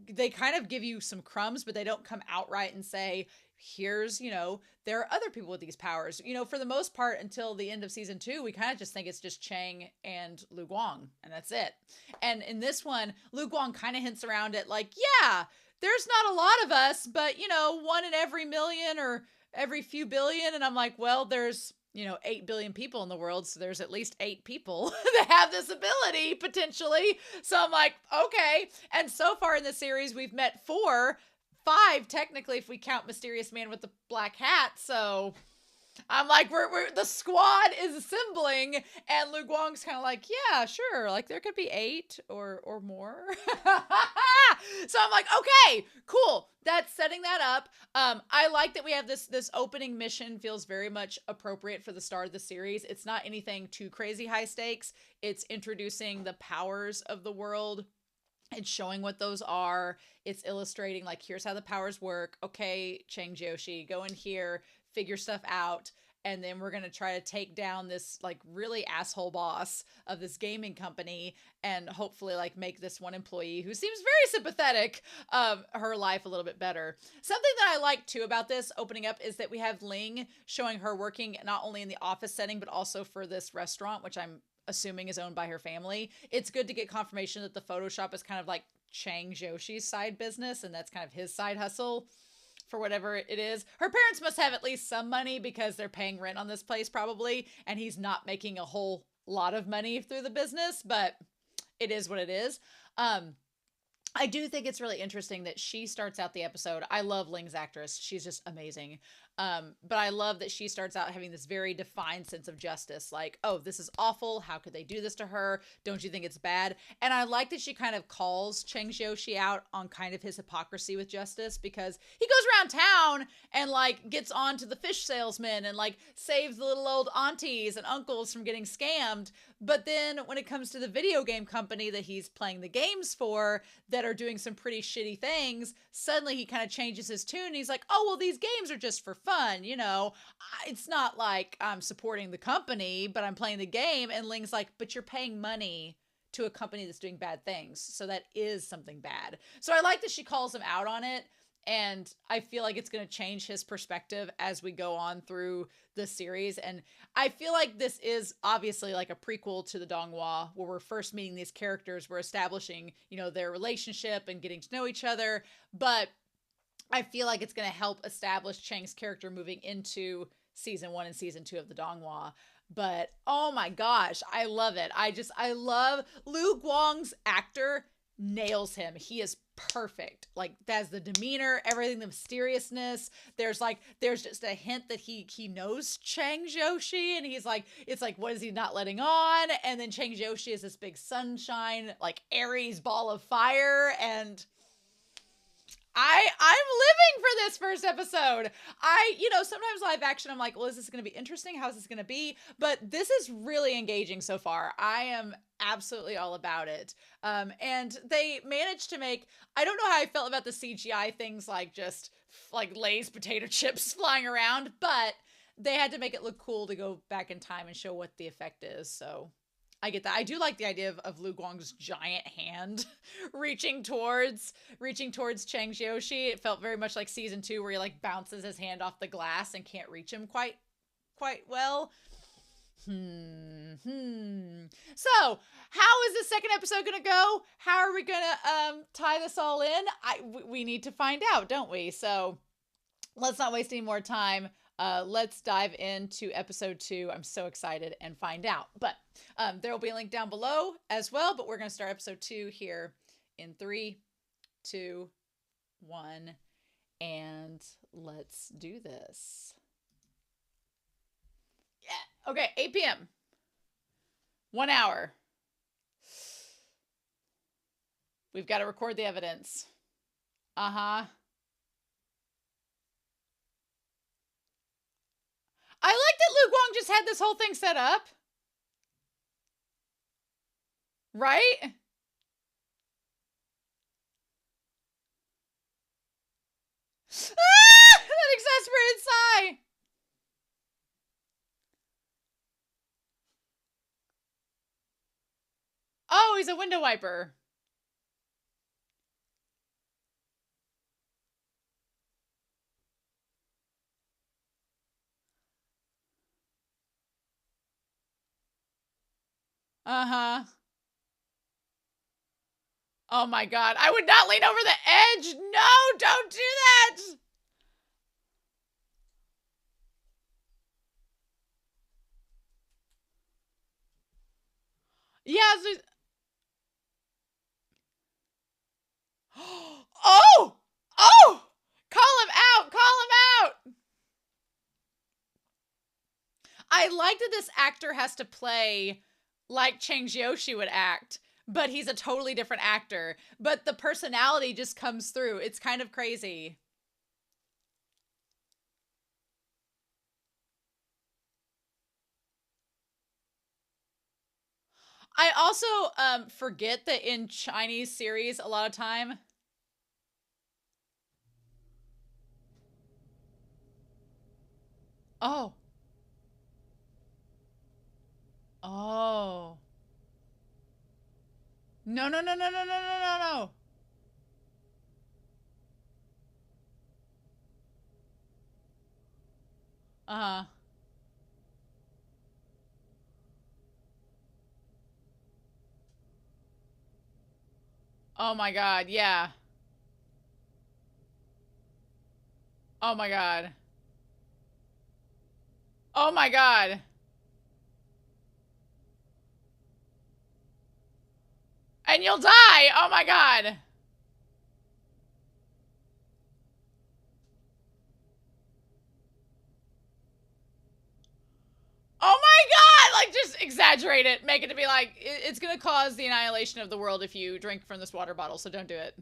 they kind of give you some crumbs, but they don't come outright and say, here's, there are other people with these powers. For the most part, until the end of season 2, we kind of just think it's just Cheng and Lu Guang, and that's it. And in this one, Lu Guang kind of hints around it like, yeah, there's not a lot of us, but, one in every million or every few billion. And I'm like, well, there's 8 billion people in the world. So there's at least 8 people that have this ability potentially. So I'm like, okay. And so far in the series, we've met 4, 5 technically, if we count Mysterious Man with the black hat. So I'm like, we're the squad is assembling, and Lu Guang's kind of like, yeah, sure, like there could be 8 or more. So I'm like, okay, cool. That's setting that up. I like that we have this opening mission. Feels very much appropriate for the start of the series. It's not anything too crazy high stakes. It's introducing the powers of the world. It's showing what those are. It's illustrating like, here's how the powers work. Okay, Cheng Xiaoshi, go in here, figure stuff out, and then we're going to try to take down this like really asshole boss of this gaming company, and hopefully like make this one employee who seems very sympathetic, her life a little bit better. Something that I like too about this opening up is that we have Ling showing her working not only in the office setting, but also for this restaurant, which I'm assuming is owned by her family. It's good to get confirmation that the Photoshop is kind of like Cheng Xiaoshi's side business, and that's kind of his side hustle for whatever it is. Her parents must have at least some money because they're paying rent on this place probably, and he's not making a whole lot of money through the business, but it is what it is. I do think it's really interesting that she starts out the episode. I love Ling's actress. She's just amazing. But I love that she starts out having this very defined sense of justice. Like, oh, this is awful. How could they do this to her? Don't you think it's bad? And I like that she kind of calls Cheng Xiaoshi out on kind of his hypocrisy with justice, because he goes around town and like gets on to the fish salesman and like saves the little old aunties and uncles from getting scammed. But then when it comes to the video game company that he's playing the games for that are doing some pretty shitty things, suddenly he kind of changes his tune. And he's like, oh, well, these games are just for fun. It's not like I'm supporting the company, but I'm playing the game. And Ling's like, but you're paying money to a company that's doing bad things. So that is something bad. So I like that she calls him out on it. And I feel like it's going to change his perspective as we go on through the series. And I feel like this is obviously like a prequel to the donghua, where we're first meeting these characters. We're establishing, their relationship and getting to know each other. But I feel like it's going to help establish Cheng's character moving into season 1 and season 2 of the donghua. But oh my gosh, I love it. I love Lu Guang's actor. Nails him. He is perfect. Like, that's the demeanor, everything, the mysteriousness. There's just a hint that he knows Cheng Xiaoshi, and he's like, it's like, what is he not letting on? And then Cheng Xiaoshi is this big sunshine, like Aries ball of fire, and I'm living for this first episode. Sometimes live action, I'm like, well, is this going to be interesting? How's this going to be? But this is really engaging so far. I am absolutely all about it. And they managed to make, I don't know how I felt about the CGI things, like just like Lay's potato chips flying around, but they had to make it look cool to go back in time and show what the effect is. So I get that. I do like the idea of Lu Guang's giant hand reaching towards Cheng Xiaoshi. It felt very much like season 2, where he like bounces his hand off the glass and can't reach him quite well. So, how is the second episode gonna go? How are we gonna tie this all in? We need to find out, don't we? So, let's not waste any more time. Let's dive into episode 2. I'm so excited and find out. But there will be a link down below as well. But we're going to start episode 2 here in 3, 2, 1. And let's do this. Yeah. Okay. 8 p.m. 1 hour. We've got to record the evidence. Uh-huh. I like that Lu Guang just had this whole thing set up. Right? That exasperated sigh. Oh, he's a window wiper. Uh-huh. Oh my god. I would not lean over the edge. No, don't do that. Yeah. Oh! Oh! Call him out! Call him out! I like that this actor has to play like Cheng Xiaoshi would act, but he's a totally different actor. But the personality just comes through. It's kind of crazy. I also forget that in Chinese series, a lot of time. Oh. Oh. No, no, no, no, no, no, no, no, no. Uh-huh. Oh my god, yeah. Oh my god. Oh my god. And you'll die! Oh my god! Oh my god! Like, just exaggerate it. Make it to be like, it's gonna cause the annihilation of the world if you drink from this water bottle, so don't do it.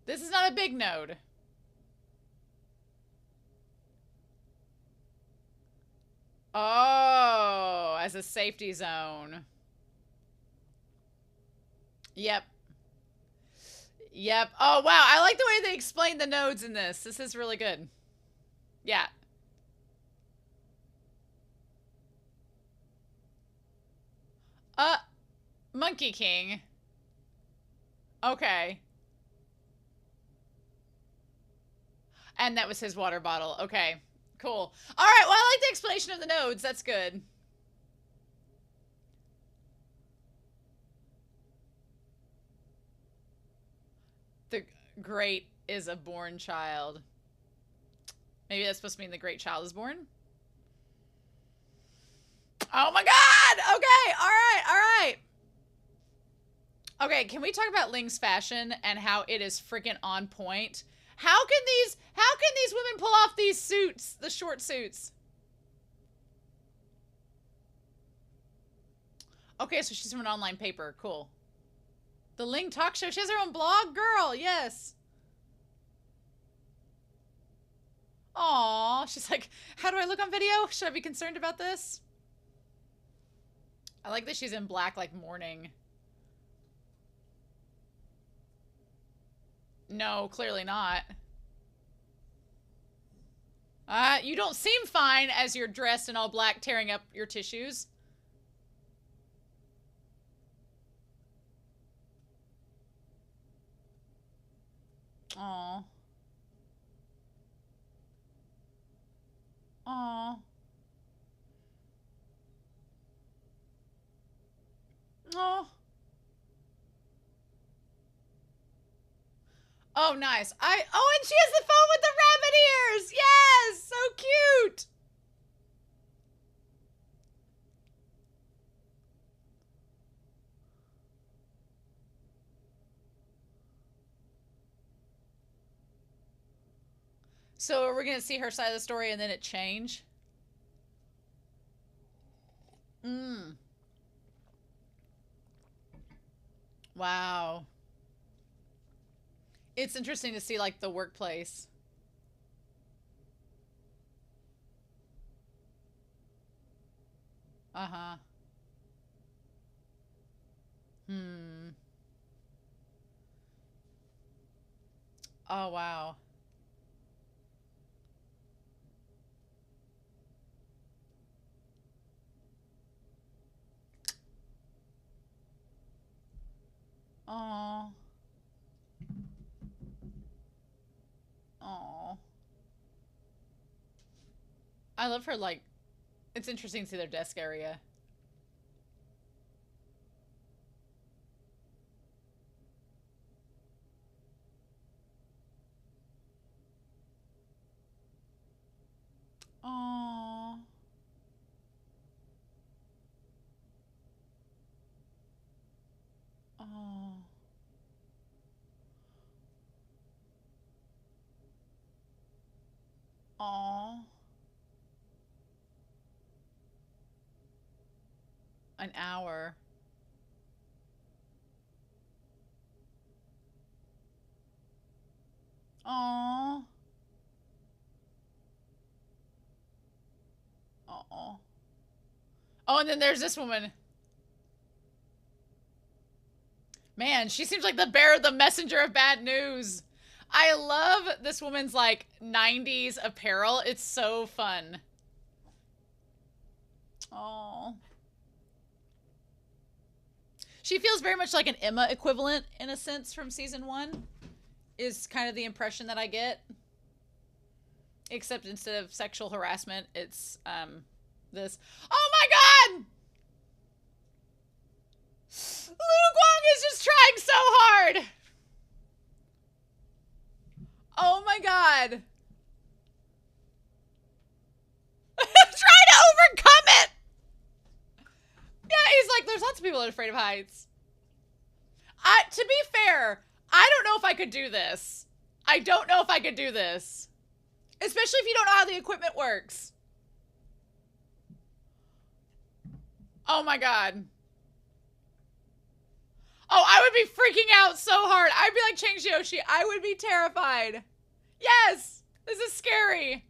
This is not a big node. Oh, as a safety zone. Yep. Yep. Oh, wow. I like the way they explain the nodes in this. This is really good. Yeah. Uh, Monkey King. Okay. And that was his water bottle. Okay. Cool. All right. Well, I like the explanation of the nodes. That's good. The great is a born child. Maybe that's supposed to mean the great child is born? Oh my god! Okay, alright, alright. Okay, can we talk about Ling's fashion and how it is freaking on point? How can these women pull off these suits, the short suits? Okay, so she's from an online paper. Cool. The Ling talk show. She has her own blog? Girl, yes. Aw, she's like, how do I look on video? Should I be concerned about this? I like that she's in black, like mourning. No, clearly not. You don't seem fine as you're dressed in all black, tearing up your tissues. Aw. Aw. Aw. Oh, nice. Oh, and she has the phone with the rabbit ears! Yes! So cute! So are we gonna see her side of the story and then it change? Mm. Wow. It's interesting to see, like, the workplace. Uh-huh. Hmm. Oh, wow. Oh. Oh. I love her, like, it's interesting to see their desk area. Oh. Oh. Oh. An hour. Oh. Oh. Oh, and then there's this woman. Man, she seems like the bearer, the messenger of bad news. I love this woman's, like, 90s apparel. It's so fun. Oh. She feels very much like an Emma equivalent, in a sense, from season 1. Is kind of the impression that I get. Except instead of sexual harassment, it's, this. Oh my god! Lu Guang is just trying so hard! Oh my god. Try to overcome it! Yeah, he's like, there's lots of people that are afraid of heights. To be fair, I don't know if I could do this. I don't know if I could do this. Especially if you don't know how the equipment works. Oh my god. Oh, I would be freaking out so hard. I'd be like Cheng Xiaoshi. I would be terrified. Yes! This is scary.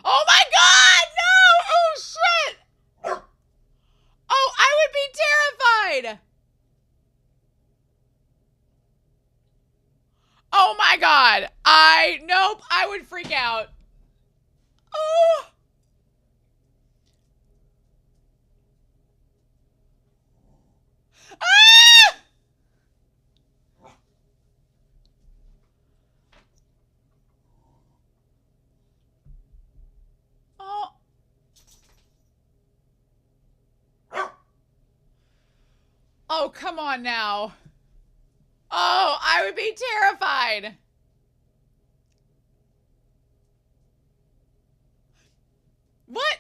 Oh my god! No! Oh shit! Oh, I would be terrified! Oh my god! Nope, I would freak out. Oh! Ah! Oh. Oh, come on now. Oh, I would be terrified. What?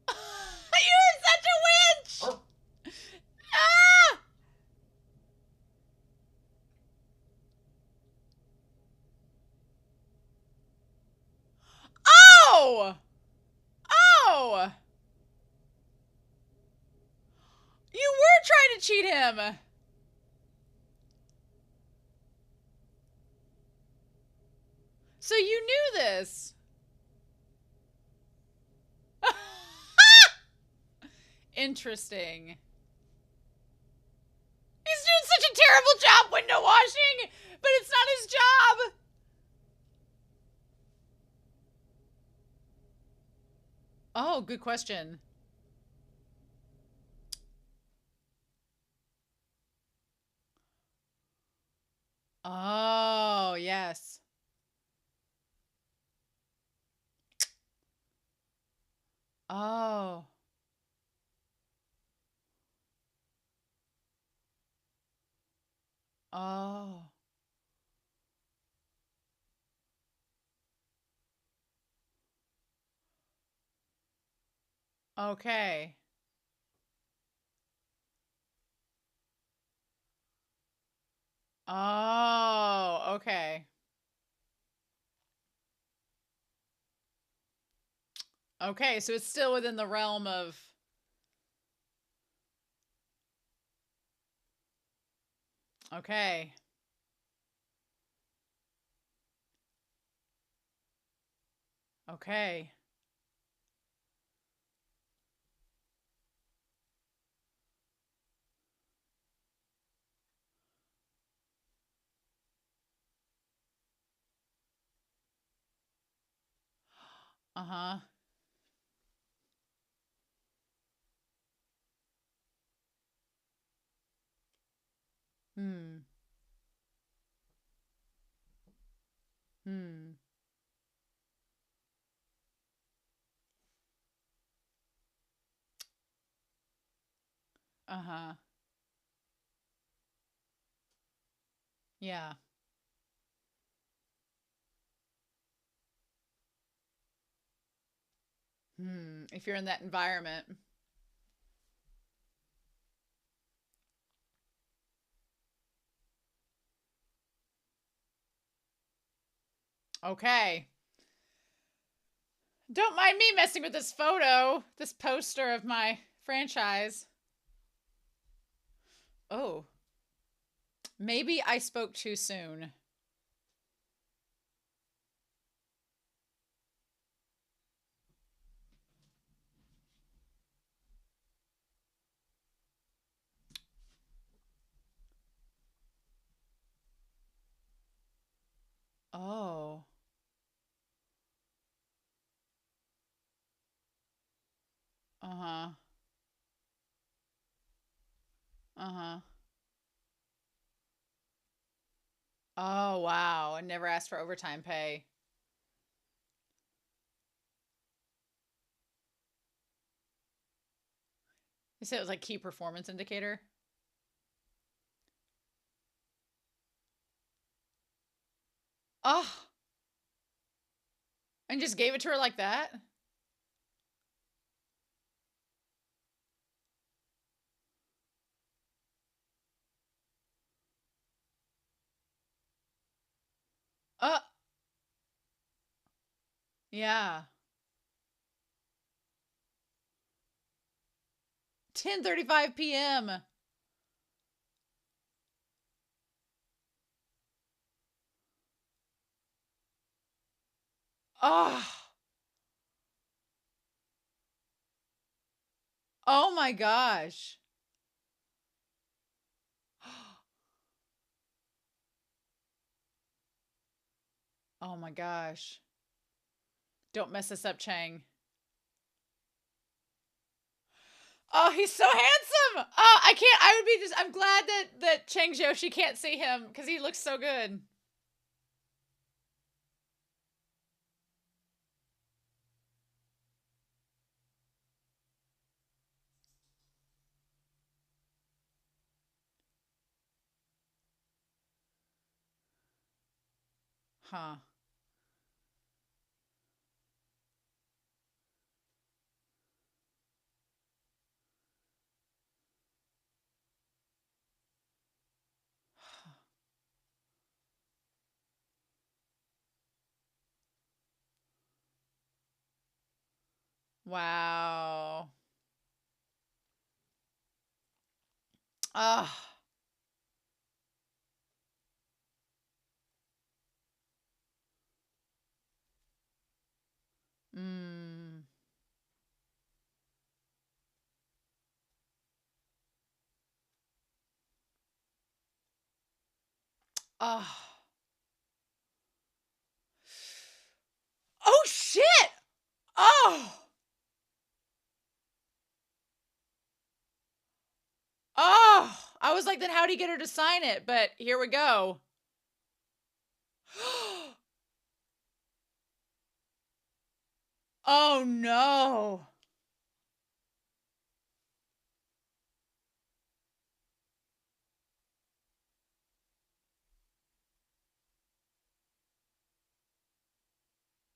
You're such a witch! Ah! Oh! Oh! You were trying to cheat him. So you knew this. Interesting. He's doing such a terrible job window washing, but it's not his job. Oh, good question. Oh, yes. Oh. Oh. Okay. Oh, okay. Okay, so it's still within the realm of... Okay. Okay. Uh-huh. Uh-huh. Yeah. If you're in that environment. Okay. Don't mind me messing with this photo, this poster of my franchise. Oh. Maybe I spoke too soon. Oh. Uh-huh. Uh-huh. Oh, wow. I never asked for overtime pay. You said it was like key performance indicator? Oh. And just gave it to her like that? Uh. Yeah. 10:35 p.m. Oh. Oh my gosh. Oh my gosh. Don't mess this up, Cheng. Oh, he's so handsome. Oh, I can't. I would be just. I'm glad that Cheng Xiaoshi can't see him because he looks so good. Huh. Wow. Ah. Mm. Ah. Oh shit. Oh. Oh. I was like, then how'd he get her to sign it? But here we go. Oh no.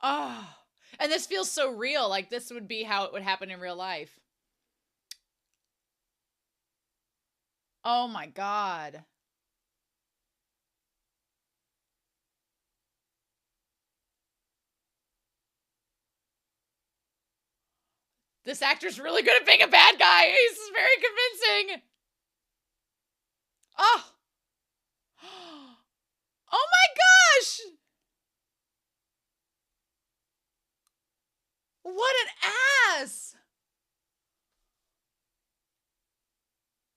Oh. And this feels so real. Like this would be how it would happen in real life. Oh my god. This actor's really good at being a bad guy. He's very convincing. Oh. Oh my gosh. What an ass.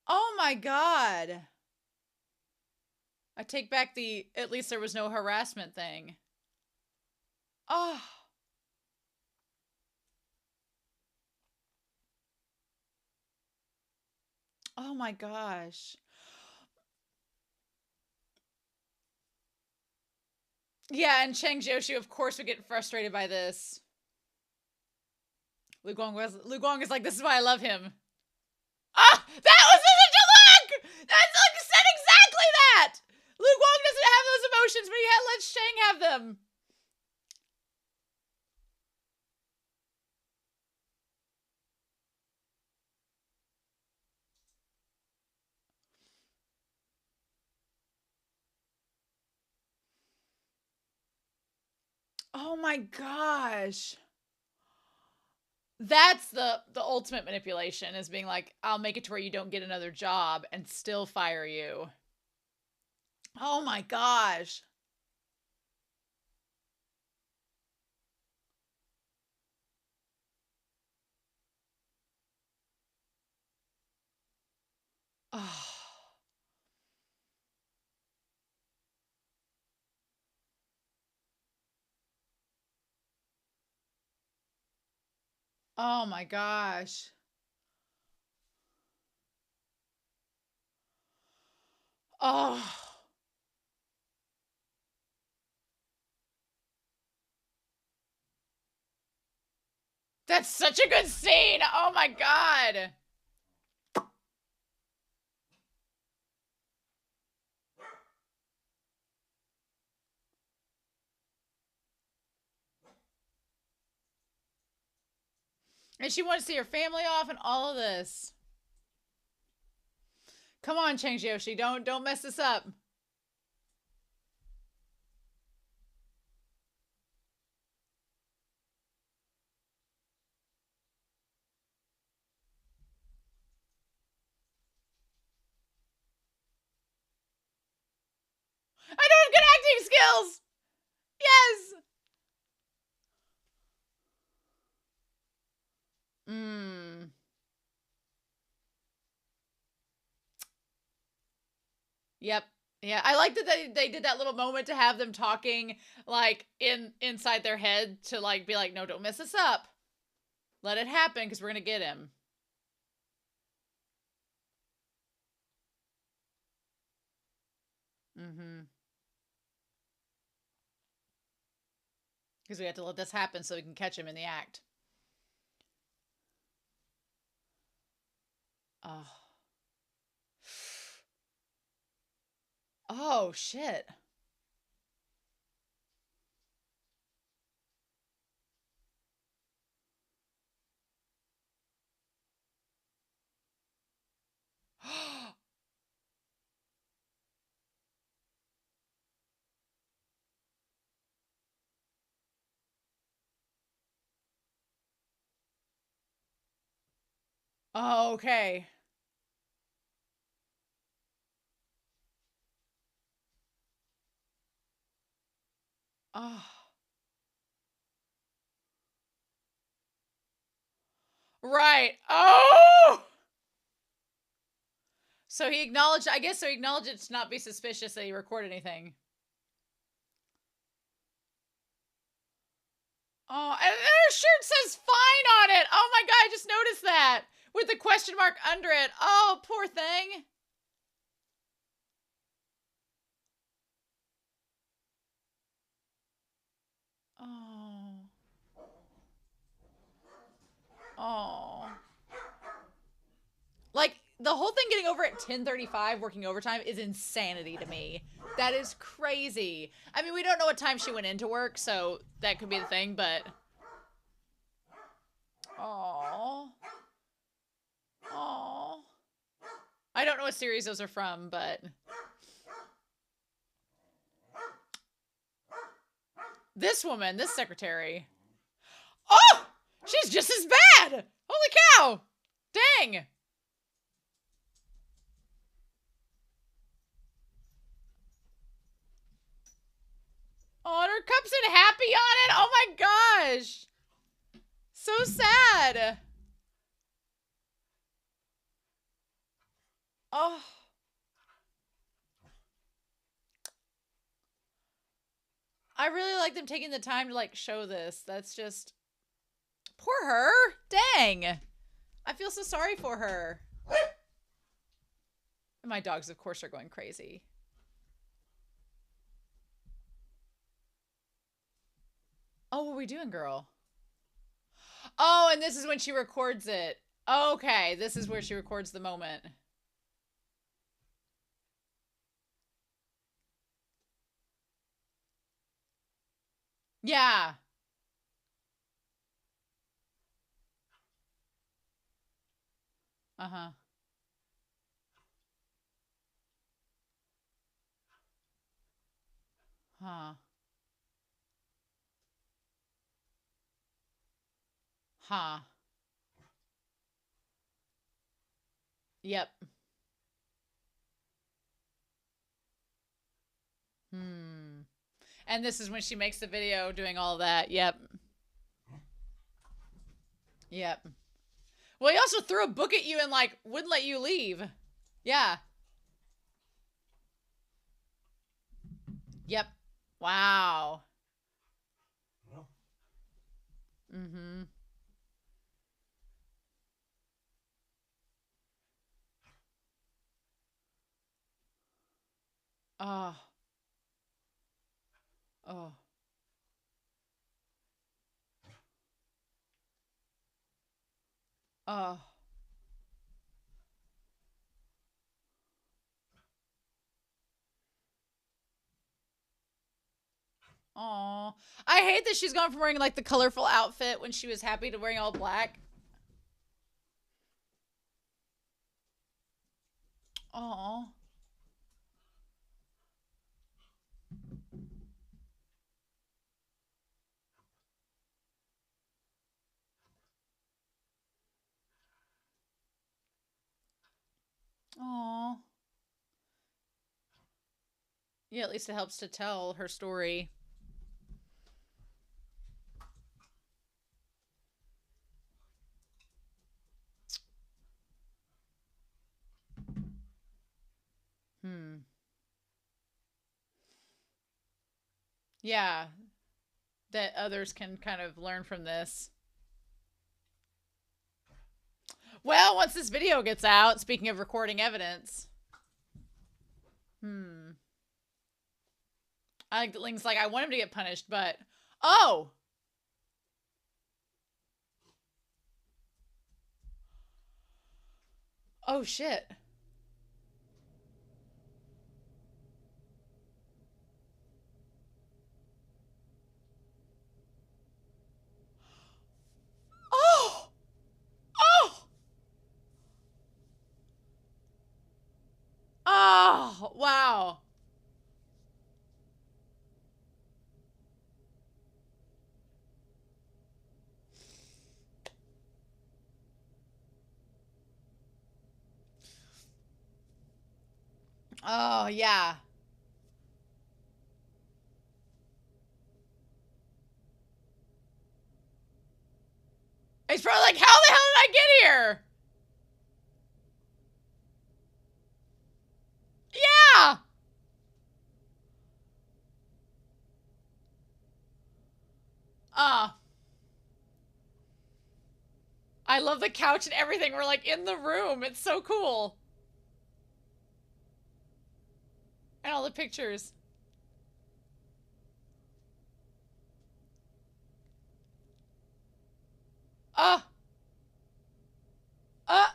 Oh my god. I take back the at least there was no harassment thing. Oh. Oh my gosh. Yeah, and Cheng Xiaoshi, of course, would get frustrated by this. Lu Guang is like, this is why I love him. Ah, that was such a look! That's like said exactly that! Lu Guang doesn't have those emotions, but he lets Cheng have them. Oh my gosh. That's the ultimate manipulation, is being like, I'll make it to where you don't get another job and still fire you. Oh my gosh. Oh. Oh my gosh. Oh. That's such a good scene. Oh my god. And she wants to see her family off and all of this. Come on, Cheng Xiaoshi, don't mess this up. I don't have good acting skills. Yes. Yep. Yeah, I like that they did that little moment to have them talking like inside their head to like be like, no, don't mess this up. Let it happen because we're gonna get him. Because we have to let this happen so we can catch him in the act. Oh. Oh, shit. Oh, okay. Oh. Right. Oh! So he acknowledged, I guess, so he acknowledged it to not be suspicious that he recorded anything. Oh, and their shirt says fine on it. Oh my god, I just noticed that. With the question mark under it. Oh, poor thing. Oh. Oh. Like, the whole thing getting over at 10:35 working overtime is insanity to me. That is crazy. I mean, we don't know what time she went into work, so that could be the thing, but... Oh. Oh. I don't know what series those are from, but... This woman, this secretary... Oh! She's just as bad! Holy cow! Dang! Oh, and her cup's in happy on it! Oh my gosh! So sad! Oh. I really like them taking the time to, like, show this. That's just... Poor her! Dang! I feel so sorry for her. And my dogs, of course, are going crazy. Oh, what are we doing, girl? Oh, and this is when she records it. Okay, this is where she records the moment. Yeah. Uh-huh. Huh. Huh. Yep. Hmm. And this is when she makes the video doing all that. Yep. Yep. Well, he also threw a book at you and, like, wouldn't let you leave. Yeah. Yep. Wow. Mm-hmm. Oh. Oh. Oh. Oh. I hate that she's gone from wearing, like, the colorful outfit when she was happy to wearing all black. Oh. Oh. Yeah, at least it helps to tell her story. Hmm. Yeah. That others can kind of learn from this. Well, once this video gets out, speaking of recording evidence. Hmm. I like Ling's like, I want him to get punished, but oh. Oh shit. Oh. Oh. Oh, wow. Oh, yeah. He's probably like, how the hell did I get here? Yeah. Uh, I love the couch and everything. We're like in the room. It's so cool. And all the pictures. Uh, uh.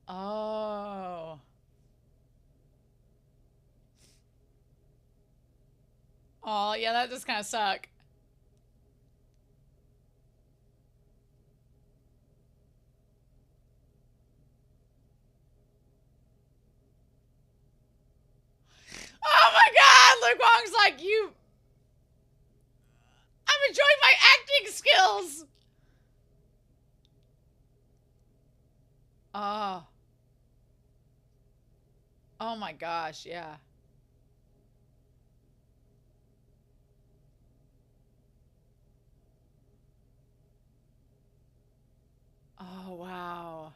Oh. Oh, yeah, that just kind of suck. Oh my god, Lu Guang's like, I'm enjoying my acting skills. Oh. Oh my gosh, yeah. Oh, wow.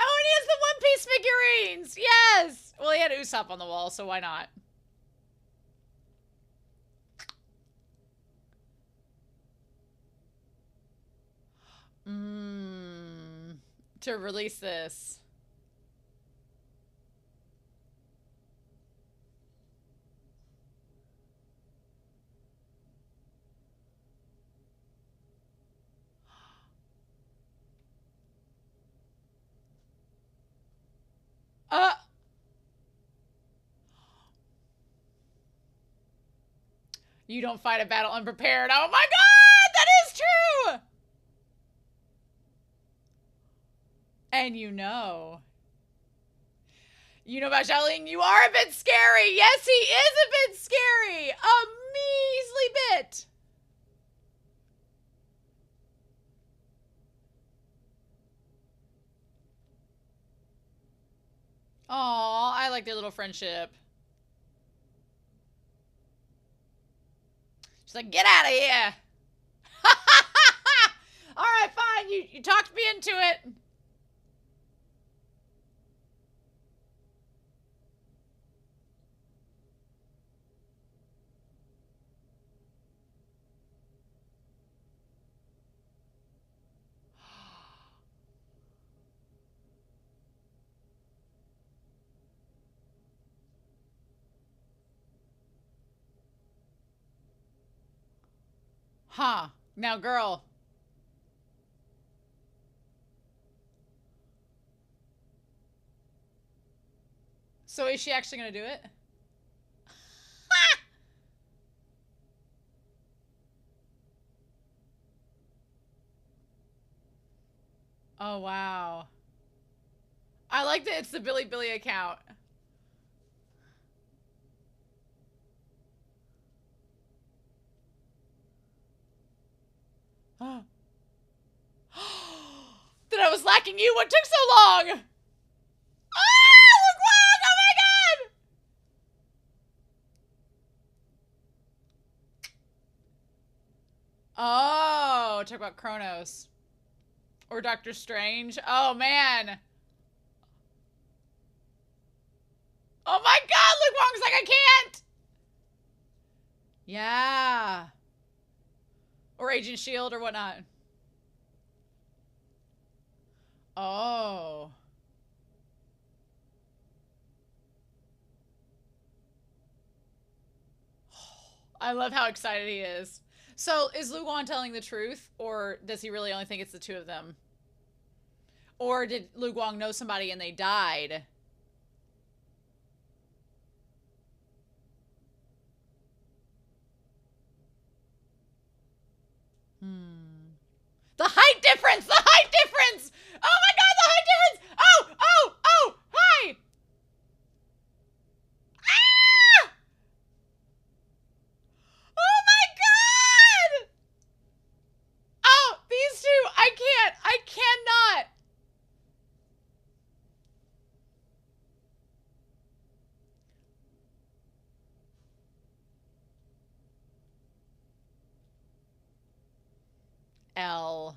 Oh, and he has the One Piece figurines. Yes. Well, he had Usopp on the wall, so why not? Mmm. To release this. Uh. You don't fight a battle unprepared. Oh my god, that is true! And you know. You know about Xiaoling, you are a bit scary. Yes, he is a bit scary. A measly bit. Aw, I like their little friendship. She's like, get out of here. All right, fine. You talked me into it. Huh. Now, girl. So is she actually going to do it? Oh, wow. I like that it's the Billy Billy account. That I was lacking you. What took so long? Ah, Lu Guang! Oh my god! Oh, talk about Kronos. Or Doctor Strange. Oh, man. Oh my god, Lu Guang's like, I can't! Yeah. Or Agent Shield or whatnot. Oh. I love how excited he is. So, is Lu Guang telling the truth? Or does he really only think it's the two of them? Or did Lu Guang know somebody and they died? Hmm. The height difference! The height difference! Oh my god, the height difference! Oh, oh, oh, hi! Ah! Oh my god! Oh, these two, I can't. I cannot. L.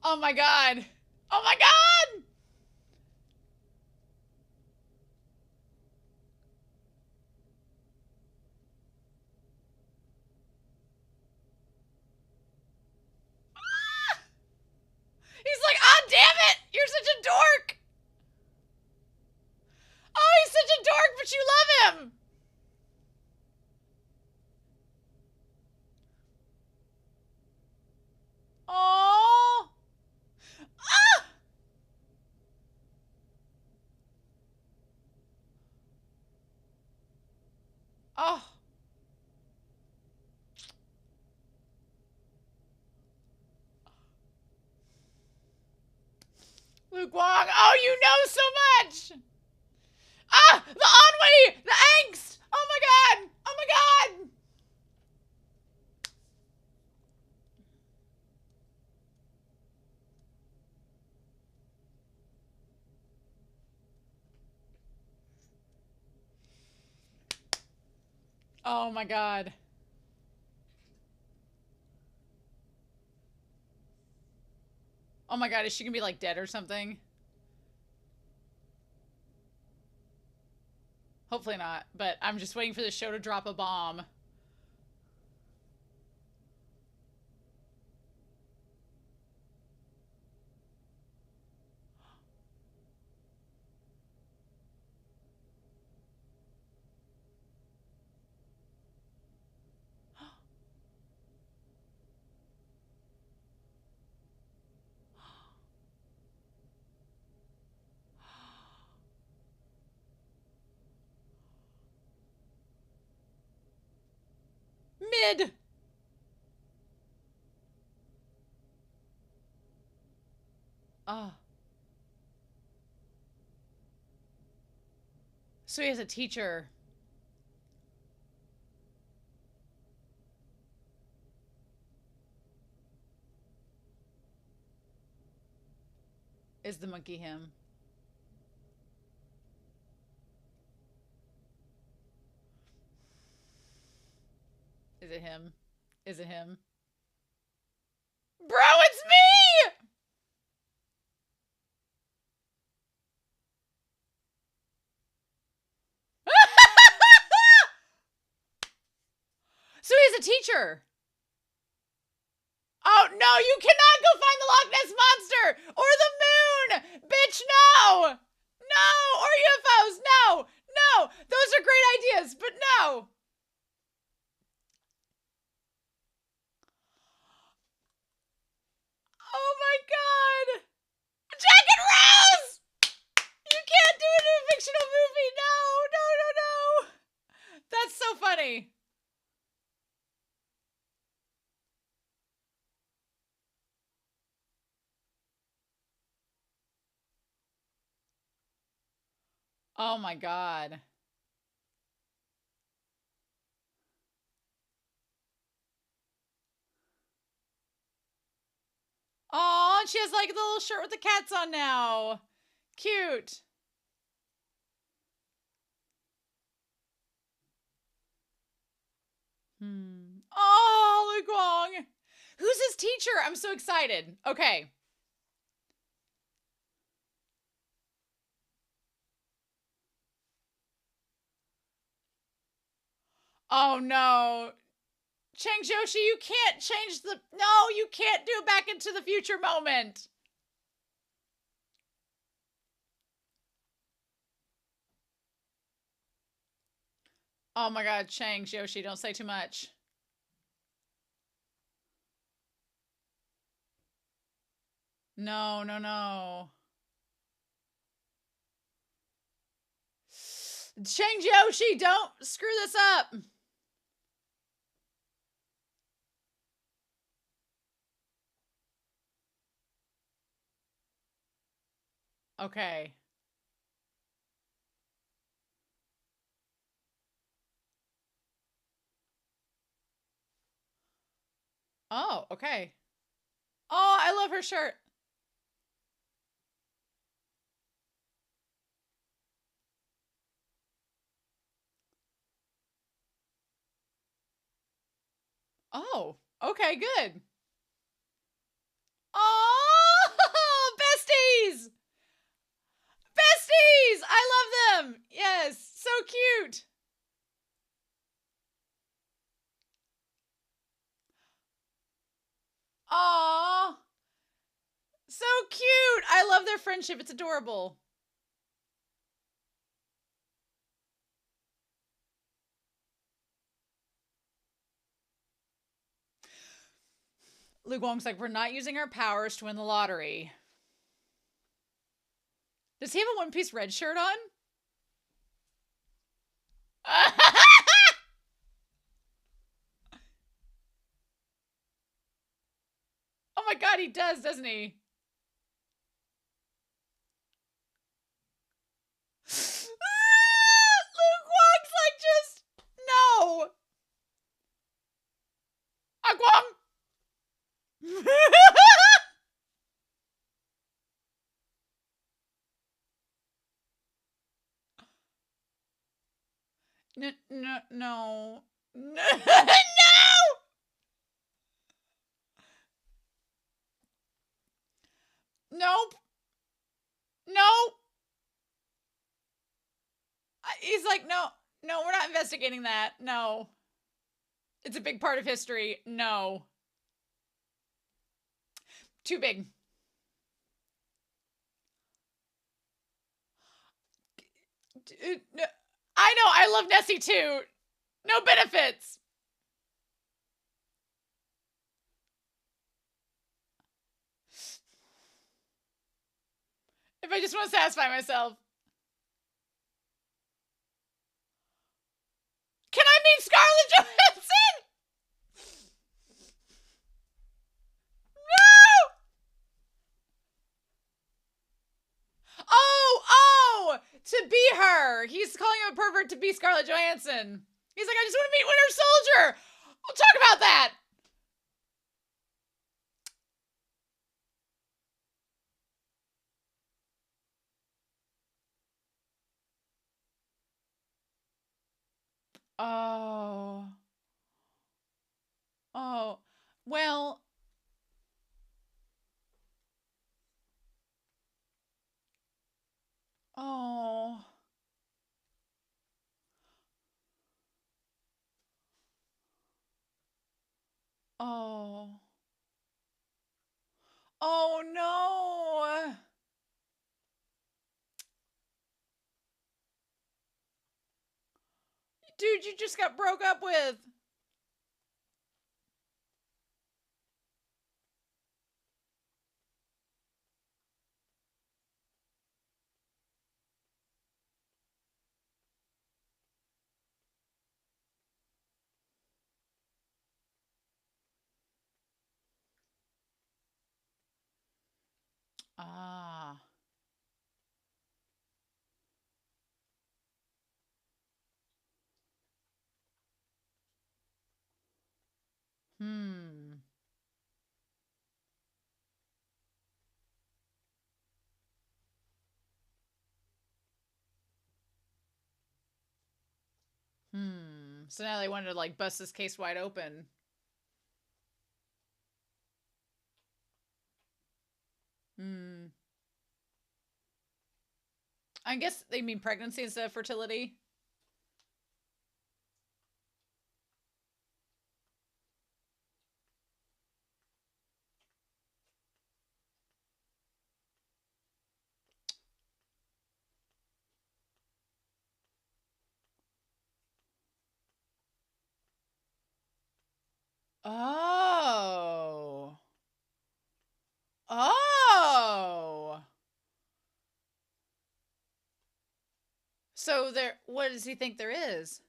Oh my god. Oh my god! Ah! He's like, ah, damn it! You're such a dork! Oh, he's such a dork, but you love him! Oh! Ah! Oh. Lu Guang, oh, you know so much! Ah! The ennui! The angst! Oh my god! Oh my god! Oh my god. Oh my god, is she gonna be like dead or something? Hopefully not, but I'm just waiting for the show to drop a bomb. did. Oh. So he has a teacher. Is the monkey him? Is it him? Is it him? Bro, it's me! So he's a teacher. Oh, no, you cannot go find the Loch Ness Monster or the moon. Bitch, no. No, or UFOs. No, no. Those are great ideas, but no. Oh, my God. Jack and Rose! You can't do it in a fictional movie. No, no, no, no. That's so funny. Oh my God. Oh, and she has like the little shirt with the cats on now. Cute. Oh, Lu Guang. Who's his teacher? I'm so excited. Okay. Oh no. Cheng Xiaoshi, you can't change the... No, you can't do back into the future moment. Oh my God, Cheng Xiaoshi, don't say too much. No, no, no. Cheng Xiaoshi, don't screw this up. Okay. Oh, okay. Oh, I love her shirt. Oh, okay, good. Oh, besties! Besties! I love them! Yes, so cute. Aww. So cute. I love their friendship. It's adorable. Lu Guang's like, we're not using our powers to win the lottery. Does he have a one-piece red shirt on? Oh my God, he does, doesn't he? Lu Guang's like, just no. Guang. No, no, no. No. Nope. Nope. He's like, no, no, we're not investigating that. No. It's a big part of history. No. Too big. I know, I love Nessie too. No benefits. If I just want to satisfy myself. Can I meet Scarlett Johansson? to be her. He's calling him a pervert to be Scarlett Johansson. He's like, I just want to meet Winter Soldier. We'll talk about that. Oh. Oh. Well. Oh. Oh. Oh no. Dude, you just got broke up with. Ah. Hmm. Hmm. So now they wanted to like bust this case wide open. Hmm. I guess they mean pregnancy instead of fertility. Oh. Oh. So there, what does he think there is?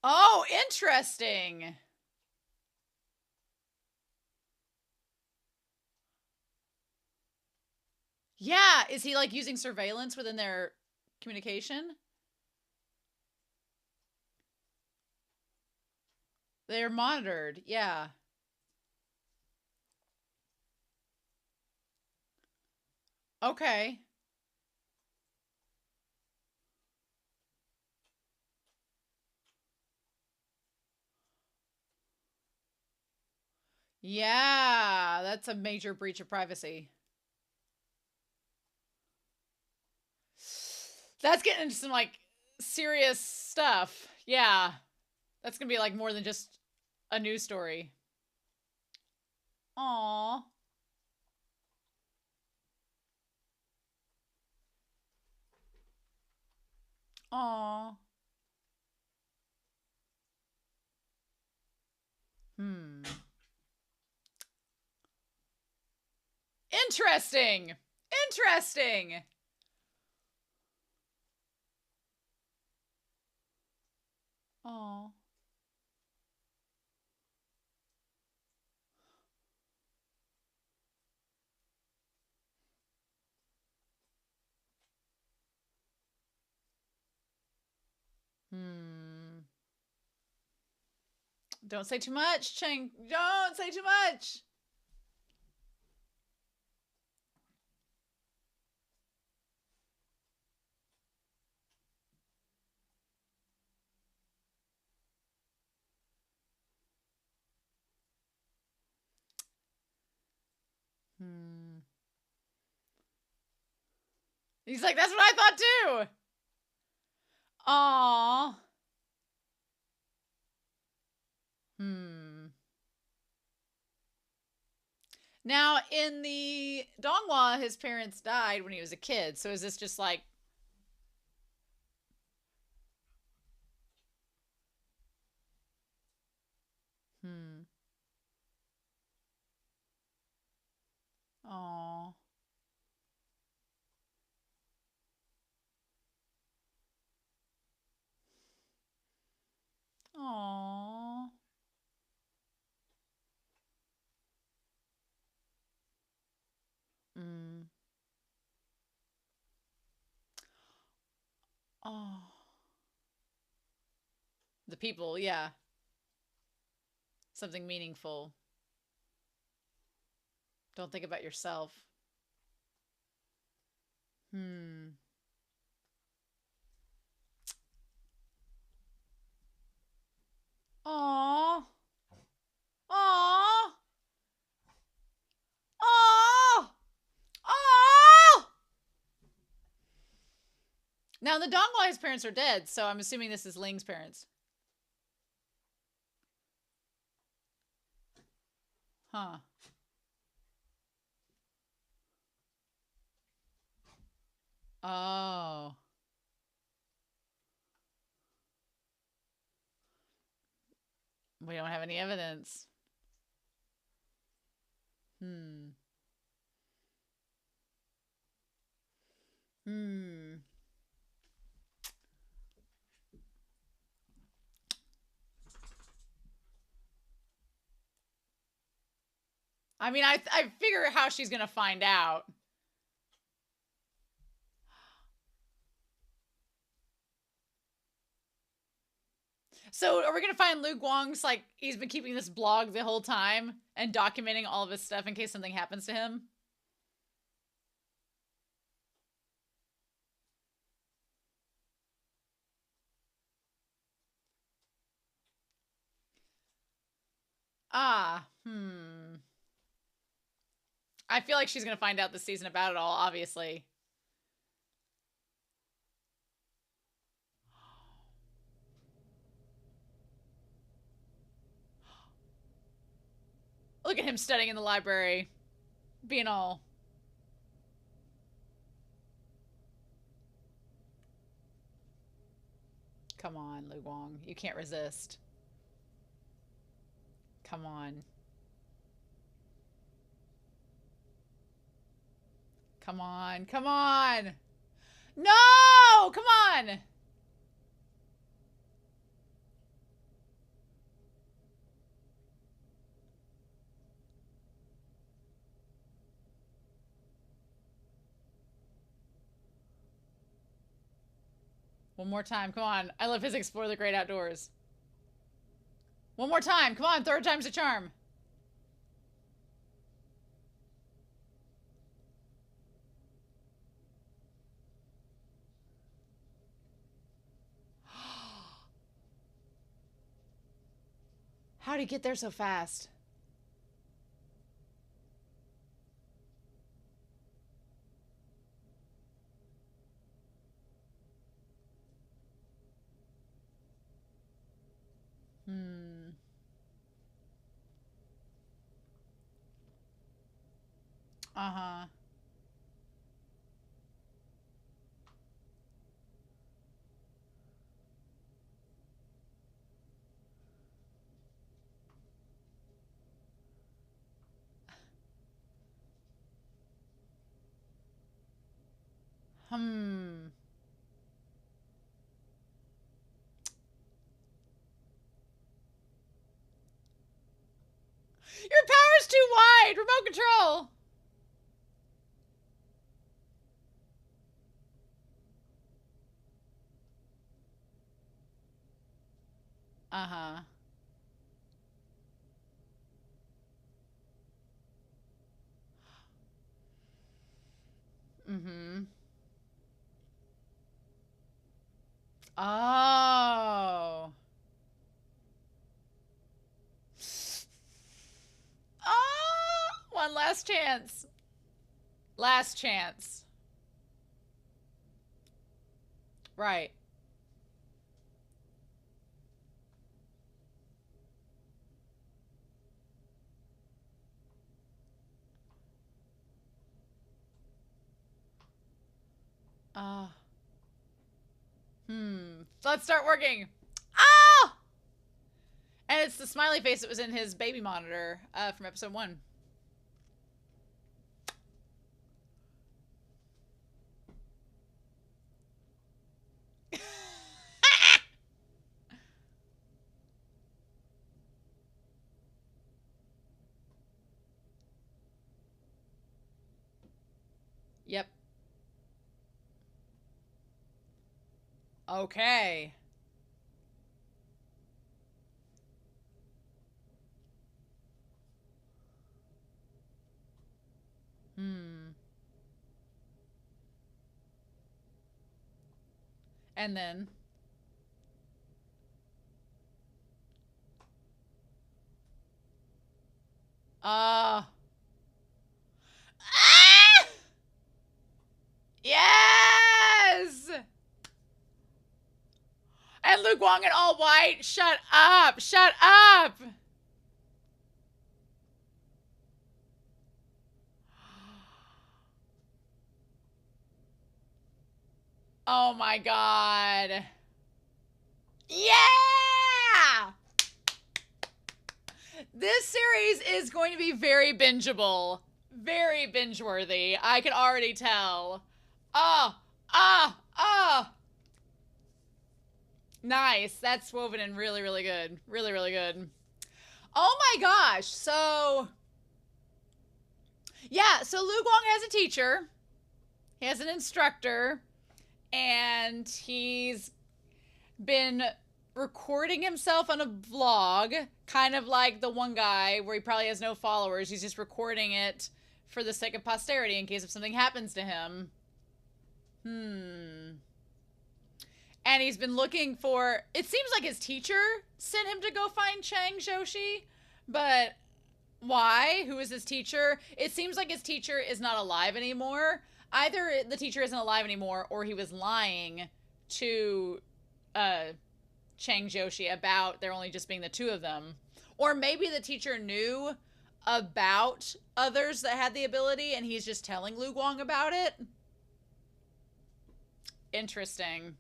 Oh, interesting. Yeah, is he like using surveillance within their communication? They're monitored. Yeah. Okay. Yeah, that's a major breach of privacy. That's getting into some like serious stuff. Yeah. That's going to be like more than just a news story. Aw. Aw. Hmm. Interesting. Interesting. Aw. Hmm. Don't say too much, Cheng. Don't say too much. Hmm. He's like, that's what I thought too. Aw. Hmm. Now, in the donghua, his parents died when he was a kid. So is this just like, hmm. Aw. Oh. The people, yeah. Something meaningful. Don't think about yourself. Hmm. Aww. Aww. Aww. Aww. Now, the donghua, his parents are dead, so I'm assuming this is Ling's parents. Huh. Oh. We don't have any evidence. Hmm. Hmm. I mean, I figure how she's gonna find out. So are we gonna find Lu Guang's, like, he's been keeping this blog the whole time and documenting all of his stuff in case something happens to him? Ah, I feel like she's gonna find out this season about it all, obviously. Look at him studying in the library. Being all... Come on, Lu Guang. You can't resist. Come on. Come on. Come on. No! Come on! One more time. Come on. I love his explore the great outdoors. One more time. Come on. Third time's a charm. How'd he get there so fast? Uh-huh. Your power's too wide! Remote control! Uh-huh. Mm-hmm. Oh. Oh! One last chance. Last chance. Right. Uh. Let's start working. Ah! And it's the smiley face that was in his baby monitor from episode 1. Yep. Okay. Hmm. And then. Ah. Yes! And Lu Guang in all white. Shut up. Shut up. Oh my god. Yeah! This series is going to be very bingeable. Very binge-worthy. I can already tell. Ah. Nice. That's woven in really, really good. Really, really good. Oh my gosh. So, yeah. So Lu Guang has a teacher. He has an instructor. And he's been recording himself on a vlog, kind of like the one guy where he probably has no followers. He's just recording it for the sake of posterity in case if something happens to him. And he's been looking for, it seems like his teacher sent him to go find Cheng Xiaoshi, but why? Who is his teacher? It seems like his teacher is not alive anymore. Either the teacher isn't alive anymore or he was lying to Cheng Xiaoshi about there only just being the two of them. Or maybe the teacher knew about others that had the ability and he's just telling Lu Guang about it. Interesting.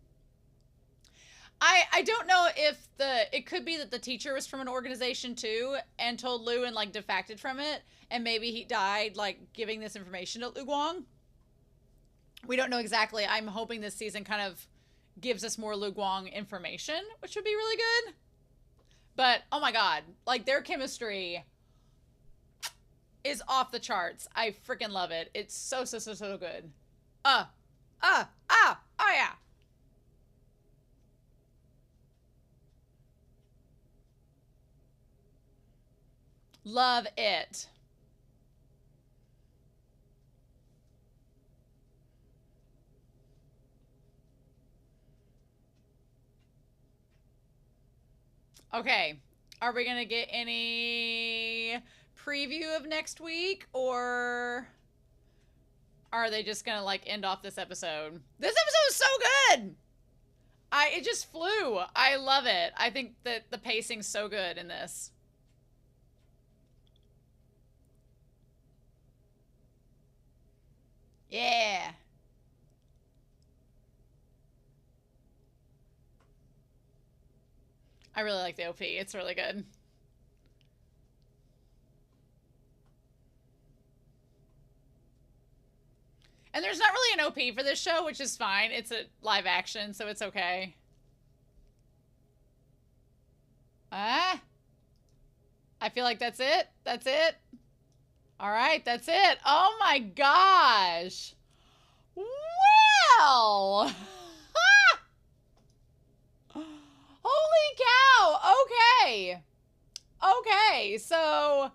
I don't know if it could be that the teacher was from an organization too and told Lu and like defected from it, and maybe he died like giving this information to Lu Guang. We don't know exactly. I'm hoping this season kind of gives us more Lu Guang information, which would be really good. But oh my god, like their chemistry is off the charts. I freaking love it. It's so good. Oh yeah. Love it. Okay. Are we going to get any preview of next week, or are they just going to like end off this episode? This episode is so good. It just flew. I love it. I think that the pacing's so good in this. Yeah. I really like the OP. It's really good. And there's not really an OP for this show, which is fine. It's a live action, so it's okay. Ah. I feel like that's it. That's it. All right, that's it. Oh my gosh. Well. Holy cow. Okay. Okay. So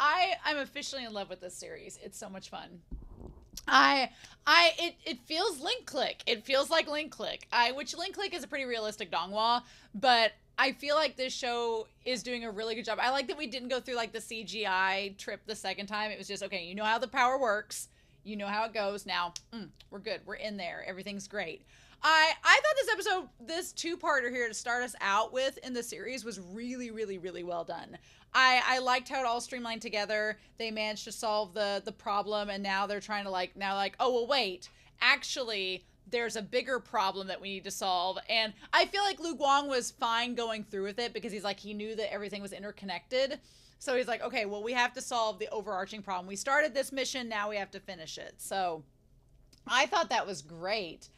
I'm officially in love with this series. It's so much fun. It feels link click. It feels like link click. Which link click is a pretty realistic donghua, but I feel like this show is doing a really good job. I like that we didn't go through like the CGI trip the second time. It was just, okay, you know how the power works. You know how it goes. Now, we're good. We're in there. Everything's great. I thought this episode, this two-parter here to start us out with in the series was really, really, really well done. I liked how it all streamlined together. They managed to solve the problem, and now they're trying to like, oh, well, wait. Actually, there's a bigger problem that we need to solve. And I feel like Lu Guang was fine going through with it because he's like, he knew that everything was interconnected. So he's like, okay, well, we have to solve the overarching problem. We started this mission, now we have to finish it. So I thought that was great.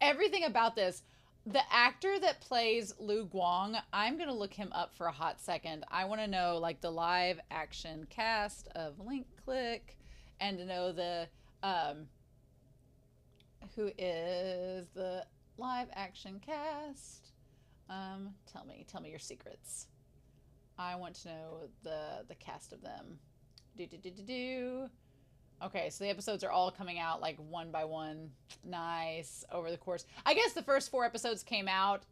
Everything about this, the actor that plays Lu Guang, I'm going to look him up for a hot second. I want to know like the live action cast of Link Click and to know the, who is the live action cast. Tell me your secrets. I want to know the cast of them. Okay, so the episodes are all coming out like one by one. Nice. Over the course. I guess the first 4 episodes came out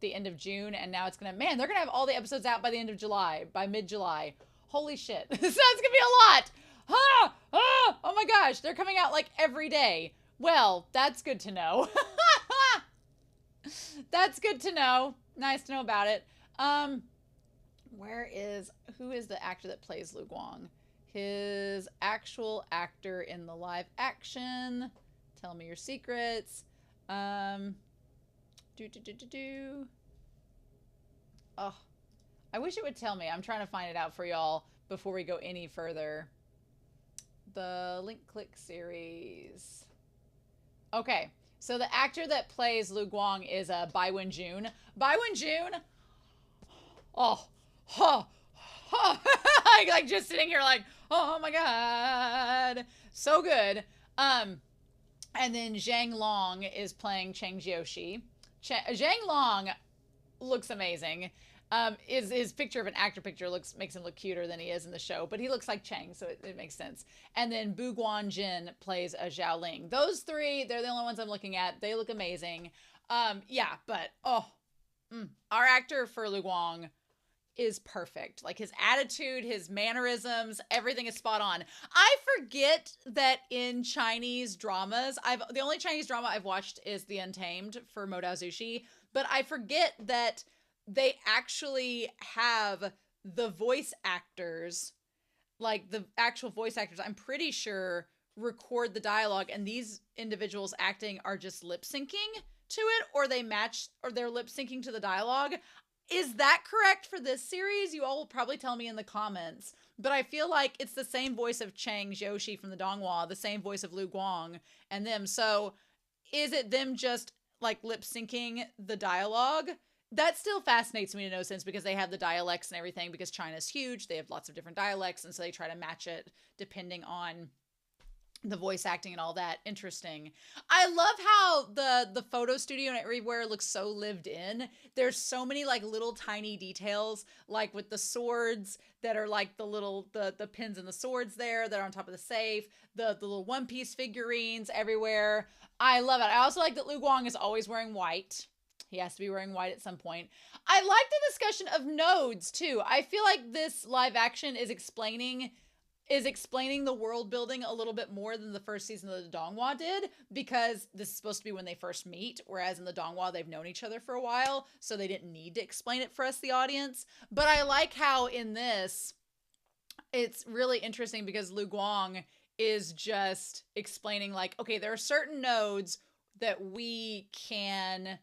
the end of June, and now it's gonna, man, they're gonna have all the episodes out by the end of July, by mid-July. Holy shit. So it's gonna be a lot. Oh my gosh, they're coming out like every day. Well, that's good to know. That's good to know. Nice to know about it. Who is the actor that plays Lu Guang? His actual actor in the live action. Tell me your secrets. Oh, I wish it would tell me. I'm trying to find it out for y'all before we go any further. The Link Click series. Okay, so the actor that plays Lu Guang is Bai Wen-jun. Bai Wen-jun. Like just sitting here like, oh my god, so good. And then Zhang Long is playing Cheng Xiaoshi. Zhang Long looks amazing. His picture of an actor picture makes him look cuter than he is in the show, but he looks like Cheng, so it makes sense. And then Bu Guanjin plays a Zhao Ling. Those 3, they're the only ones I'm looking at. They look amazing. Yeah, but our actor for Lu Guang is perfect. Like his attitude, his mannerisms, everything is spot on. I forget that in Chinese dramas, the only Chinese drama I've watched is the Untamed for Mo Dao Zu Shi, but I forget that they actually have the voice actors, like the actual voice actors, I'm pretty sure, record the dialogue, and these individuals acting are just lip syncing to it, or they're lip syncing to the dialogue. Is that correct for this series? You all will probably tell me in the comments, but I feel like it's the same voice of Cheng Xiaoshi from the donghua, the same voice of Lu Guang and them. So is it them just like lip syncing the dialogue? That still fascinates me to no sense, because they have the dialects and everything, because China's huge. They have lots of different dialects, and so they try to match it depending on the voice acting and all that. Interesting. I love how the photo studio and everywhere looks so lived in. There's so many like little tiny details, like with the swords that are like the pins and the swords there that are on top of the safe, the little One Piece figurines everywhere. I love it. I also like that Lu Guang is always wearing white. He has to be wearing white at some point. I like the discussion of nodes too. I feel like this live action is explaining the world building a little bit more than the first season of the donghua did, because this is supposed to be when they first meet, whereas in the donghua they've known each other for a while, so they didn't need to explain it for us, the audience. But I like how in this it's really interesting, because Lu Guang is just explaining like, okay, there are certain nodes that we can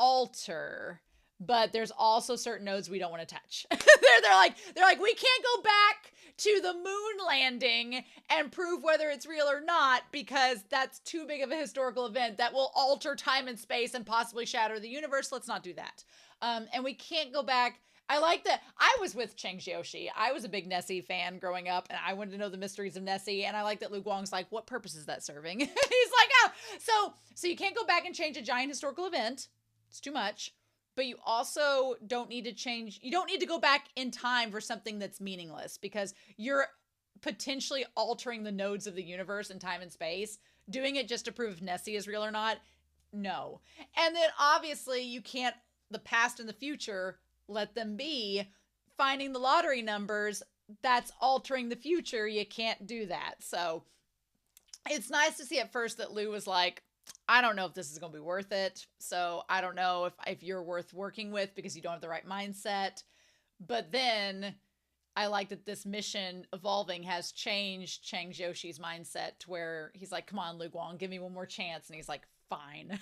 alter, but there's also certain nodes we don't want to touch. they're like, we can't go back to the moon landing and prove whether it's real or not, because that's too big of a historical event that will alter time and space and possibly shatter the universe. Let's not do that. And we can't go back. I like that. I was with Cheng Xiaoshi. I was a big Nessie fan growing up, and I wanted to know the mysteries of Nessie. And I like that Lu Guang's like, what purpose is that serving? He's like, oh, so you can't go back and change a giant historical event. It's too much. But you also don't need to change. You don't need to go back in time for something that's meaningless, because you're potentially altering the nodes of the universe in time and space. Doing it just to prove if Nessie is real or not, no. And then obviously you can't, the past and the future, let them be. Finding the lottery numbers, that's altering the future. You can't do that. So it's nice to see at first that Lu was like, I don't know if this is going to be worth it. So I don't know if you're worth working with, because you don't have the right mindset. But then I like that this mission evolving has changed Cheng Xiaoshi's mindset to where he's like, come on, Lu Guang, give me one more chance. And he's like, fine.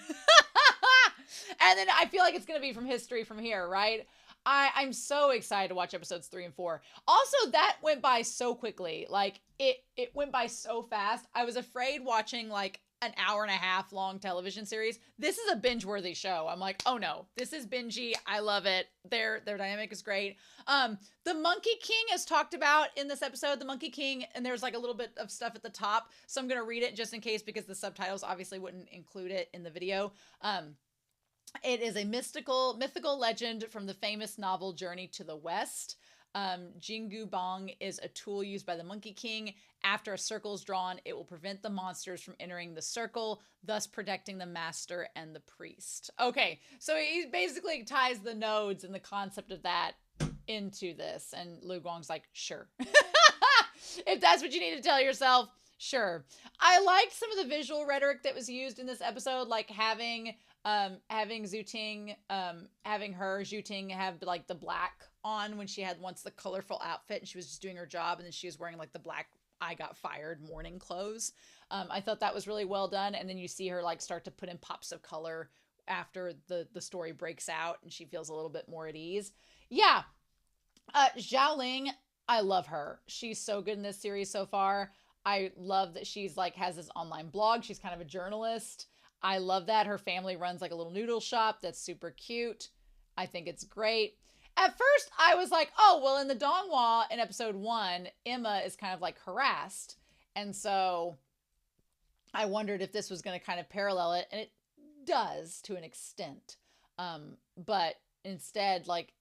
And then I feel like it's going to be from history from here, right? I'm so excited to watch episodes 3 and 4. Also, that went by so quickly. Like, it went by so fast. I was afraid watching, like, an hour and a half long television series. This is a binge-worthy show. I'm like, oh no, this is bingey. I love it. Their dynamic is great. The Monkey King is talked about in this episode. The Monkey King, and there's like a little bit of stuff at the top, so I'm gonna read it just in case because the subtitles obviously wouldn't include it in the video. It is a mythical legend from the famous novel Journey to the West. Jingu Bong is a tool used by the Monkey King. After a circle is drawn, it will prevent the monsters from entering the circle, thus protecting the master and the priest. Okay, so he basically ties the nodes and the concept of that into this, and Lu Guang's like, sure. If that's what you need to tell yourself, sure. I liked some of the visual rhetoric that was used in this episode, like having Zhu Ting have like the black on when she had once the colorful outfit and she was just doing her job, and then she was wearing like the black I got fired morning clothes. I thought that was really well done. And then you see her like start to put in pops of color after the story breaks out and she feels a little bit more at ease. Yeah. Zhao Ling, I love her. She's so good in this series so far. I love that she's like has this online blog. She's kind of a journalist. I love that. Her family runs like a little noodle shop that's super cute. I think it's great. At first, I was like, oh, well, in the donghua in episode 1, Emma is kind of like harassed. And so I wondered if this was going to kind of parallel it. And it does to an extent. But instead, like,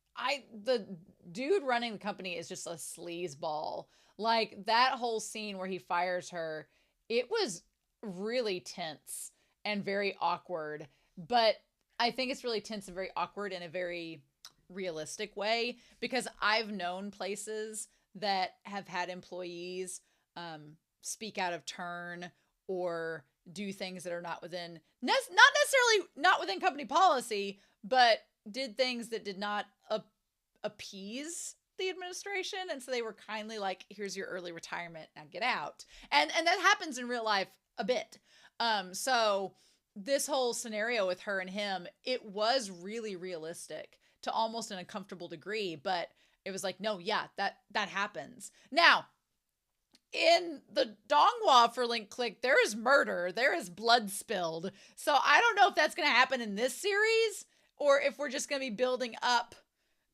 the dude running the company is just a sleazeball. Like, that whole scene where he fires her, it was really tense and very awkward. But I think it's really tense and very awkward in a very realistic way, because I've known places that have had employees speak out of turn or do things that are not within not within company policy, but did things that did not appease the administration, and so they were kindly like, here's your early retirement, now get out. And that happens in real life a bit. So this whole scenario with her and him, it was really realistic to almost an uncomfortable degree, but it was like, no, yeah, that happens. Now, in the donghua for Link Click, there is murder, there is blood spilled. So I don't know if that's going to happen in this series, or if we're just going to be building up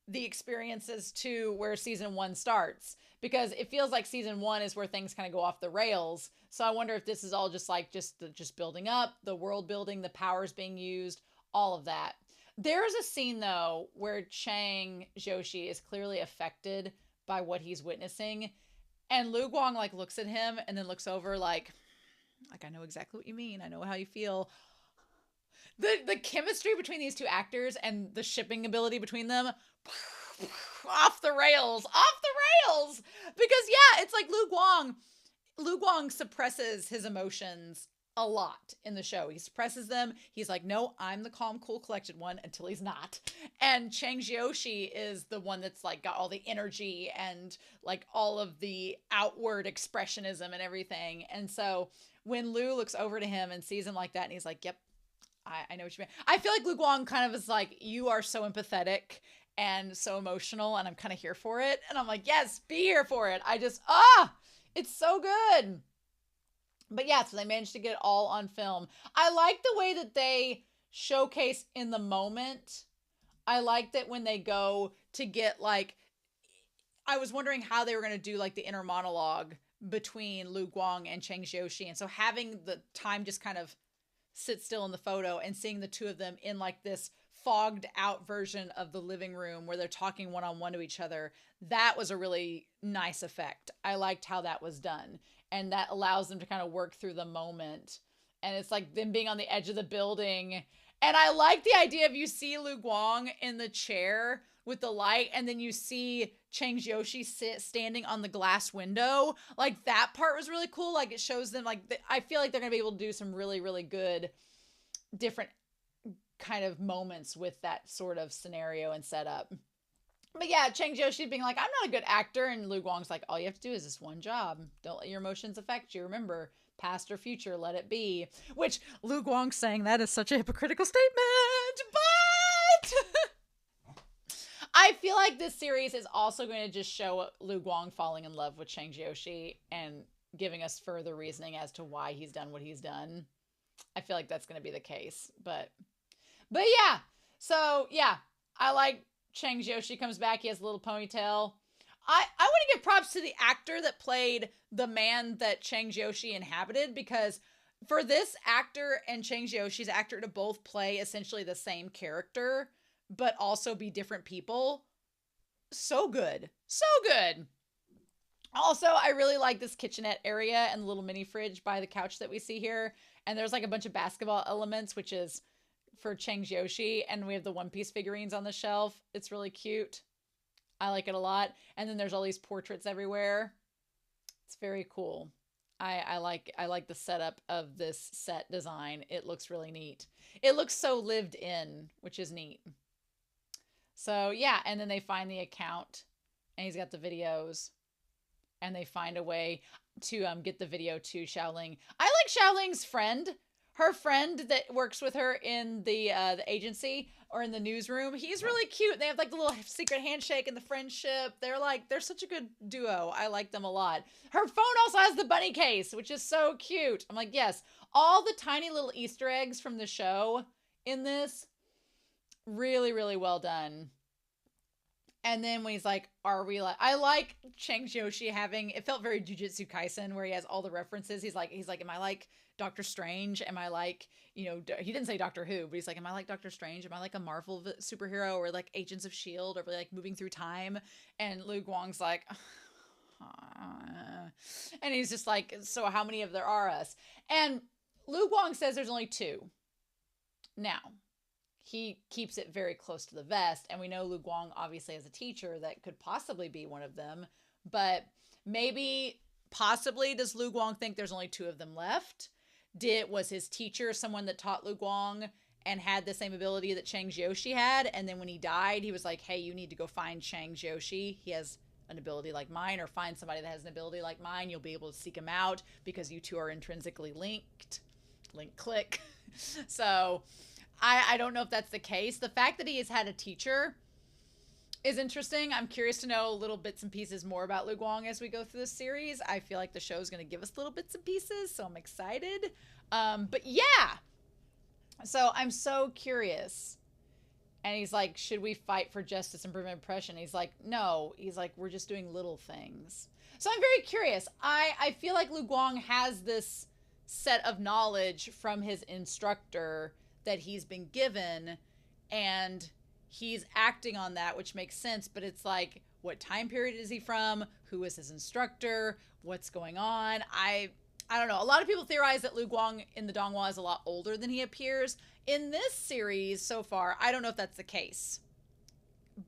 the experiences to where season 1 starts, because it feels like season 1 is where things kind of go off the rails. So I wonder if this is all just like just building up, the world building, the powers being used, all of that. There's a scene, though, where Cheng Xiaoshi is clearly affected by what he's witnessing. And Lu Guang, like, looks at him and then looks over like, I know exactly what you mean. I know how you feel. The chemistry between these two actors and the shipping ability between them, off the rails. Because, yeah, it's like Lu Guang suppresses his emotions a lot in the show. He suppresses them. He's like, no, I'm the calm, cool, collected one, until he's not. And Cheng Xiaoshi is the one that's like got all the energy and like all of the outward expressionism and everything. And so when Lu looks over to him and sees him like that, and he's like, yep, I know what you mean. I feel like Lu Guang kind of is like, you are so empathetic and so emotional, and I'm kind of here for it. And I'm like, yes, be here for it. It's so good. But yeah, so they managed to get it all on film. I like the way that they showcase in the moment. I like that when they go to get like, I was wondering how they were going to do like the inner monologue between Lu Guang and Cheng Xiaoshi. And so having the time just kind of sit still in the photo and seeing the two of them in like this fogged out version of the living room where they're talking one-on-one to each other, that was a really nice effect. I liked how that was done. And that allows them to kind of work through the moment. And it's like them being on the edge of the building. And I like the idea of you see Lu Guang in the chair with the light, and then you see Cheng Xiaoshi standing on the glass window. Like, that part was really cool. Like, it shows them, like, I feel like they're going to be able to do some really, really good different kind of moments with that sort of scenario and setup. But yeah, Cheng Xiaoshi being like, I'm not a good actor. And Lu Guang's like, all you have to do is this one job. Don't let your emotions affect you. Remember, past or future, let it be. Which, Lu Guang saying that is such a hypocritical statement. But I feel like this series is also going to just show Lu Guang falling in love with Cheng Xiaoshi and giving us further reasoning as to why he's done what he's done. I feel like that's going to be the case, but yeah. So yeah, I like Cheng Xiaoshi comes back. He has a little ponytail. I want to give props to the actor that played the man that Cheng Xiaoshi inhabited, because for this actor and Cheng Xiaoshi's actor to both play essentially the same character, but also be different people, so good. So good. Also, I really like this kitchenette area and the little mini fridge by the couch that we see here. And there's like a bunch of basketball elements, which is for Cheng Xiaoshi. And we have the One Piece figurines on the shelf. It's really cute. I like it a lot. And then there's all these portraits everywhere. It's very cool. I like the setup of this set design. It looks really neat. It looks so lived in, which is neat. So yeah, and then they find the account and he's got the videos. And they find a way to get the video to Xiaoling. I like Xiaoling's friend. Her friend that works with her in the agency or in the newsroom. He's really cute. They have like the little secret handshake and the friendship. They're such a good duo. I like them a lot. Her phone also has the bunny case, which is so cute. I'm like, yes, all the tiny little Easter eggs from the show in this, really, really well done. And then when he's like, are we like, I like Cheng Xiaoshi having, it felt very Jujutsu Kaisen where he has all the references. He's like, am I like Doctor Strange? Am I like, he didn't say Doctor Who, but he's like, am I like Doctor Strange? Am I like a Marvel superhero, or like Agents of S.H.I.E.L.D., or like moving through time? And Lu Guang's like, and he's just like, so how many of there are us? And Lu Guang says there's only 2. Now, he keeps it very close to the vest, and we know Lu Guang obviously as a teacher that could possibly be one of them, but possibly does Lu Guang think there's only 2 of them left? Was his teacher someone that taught Lu Guang and had the same ability that Cheng Xiaoshi had, and then when he died, he was like, hey, you need to go find Cheng Xiaoshi. He has an ability like mine, or find somebody that has an ability like mine. You'll be able to seek him out because you two are intrinsically linked. Link click. So I don't know if that's the case. The fact that he has had a teacher is interesting. I'm curious to know little bits and pieces more about Lu Guang as we go through this series. I feel like the show is going to give us little bits and pieces, so I'm excited. But yeah, so I'm so curious. And he's like, should we fight for justice and prevent oppression? He's like, no. He's like, we're just doing little things. So I'm very curious. I feel like Lu Guang has this set of knowledge from his instructor that he's been given, and he's acting on that, which makes sense, but it's like, what time period is he from? Who is his instructor? What's going on? I don't know. A lot of people theorize that Lu Guang in the donghua is a lot older than he appears. In this series so far, I don't know if that's the case,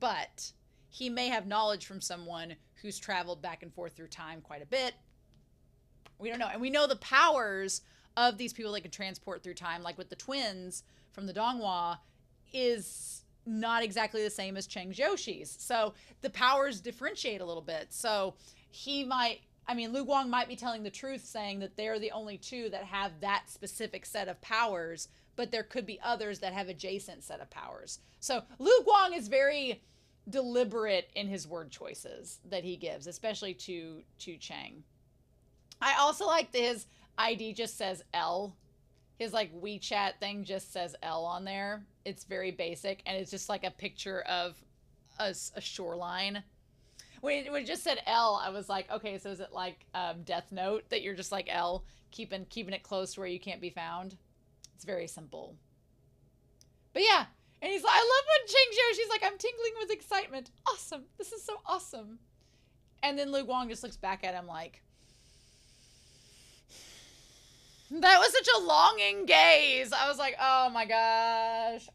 but he may have knowledge from someone who's traveled back and forth through time quite a bit. We don't know. And we know the powers of these people that can transport through time, like with the twins from the donghua, is not exactly the same as Cheng Xiaoshi's. So the powers differentiate a little bit. So Lu Guang might be telling the truth, saying that they're the only 2 that have that specific set of powers, but there could be others that have adjacent set of powers. So Lu Guang is very deliberate in his word choices that he gives, especially to Cheng. I also like that his ID just says L. His like WeChat thing just says L on there. It's very basic, and it's just like a picture of a shoreline. When it just said L, I was like, okay, so is it like Death Note that you're just like L, keeping it close to where you can't be found? It's very simple. But yeah, and he's like, I love when Cheng Xiaoshi's like, I'm tingling with excitement. Awesome. This is so awesome. And then Lu Guang just looks back at him like, that was such a longing gaze. I was like, oh my gosh.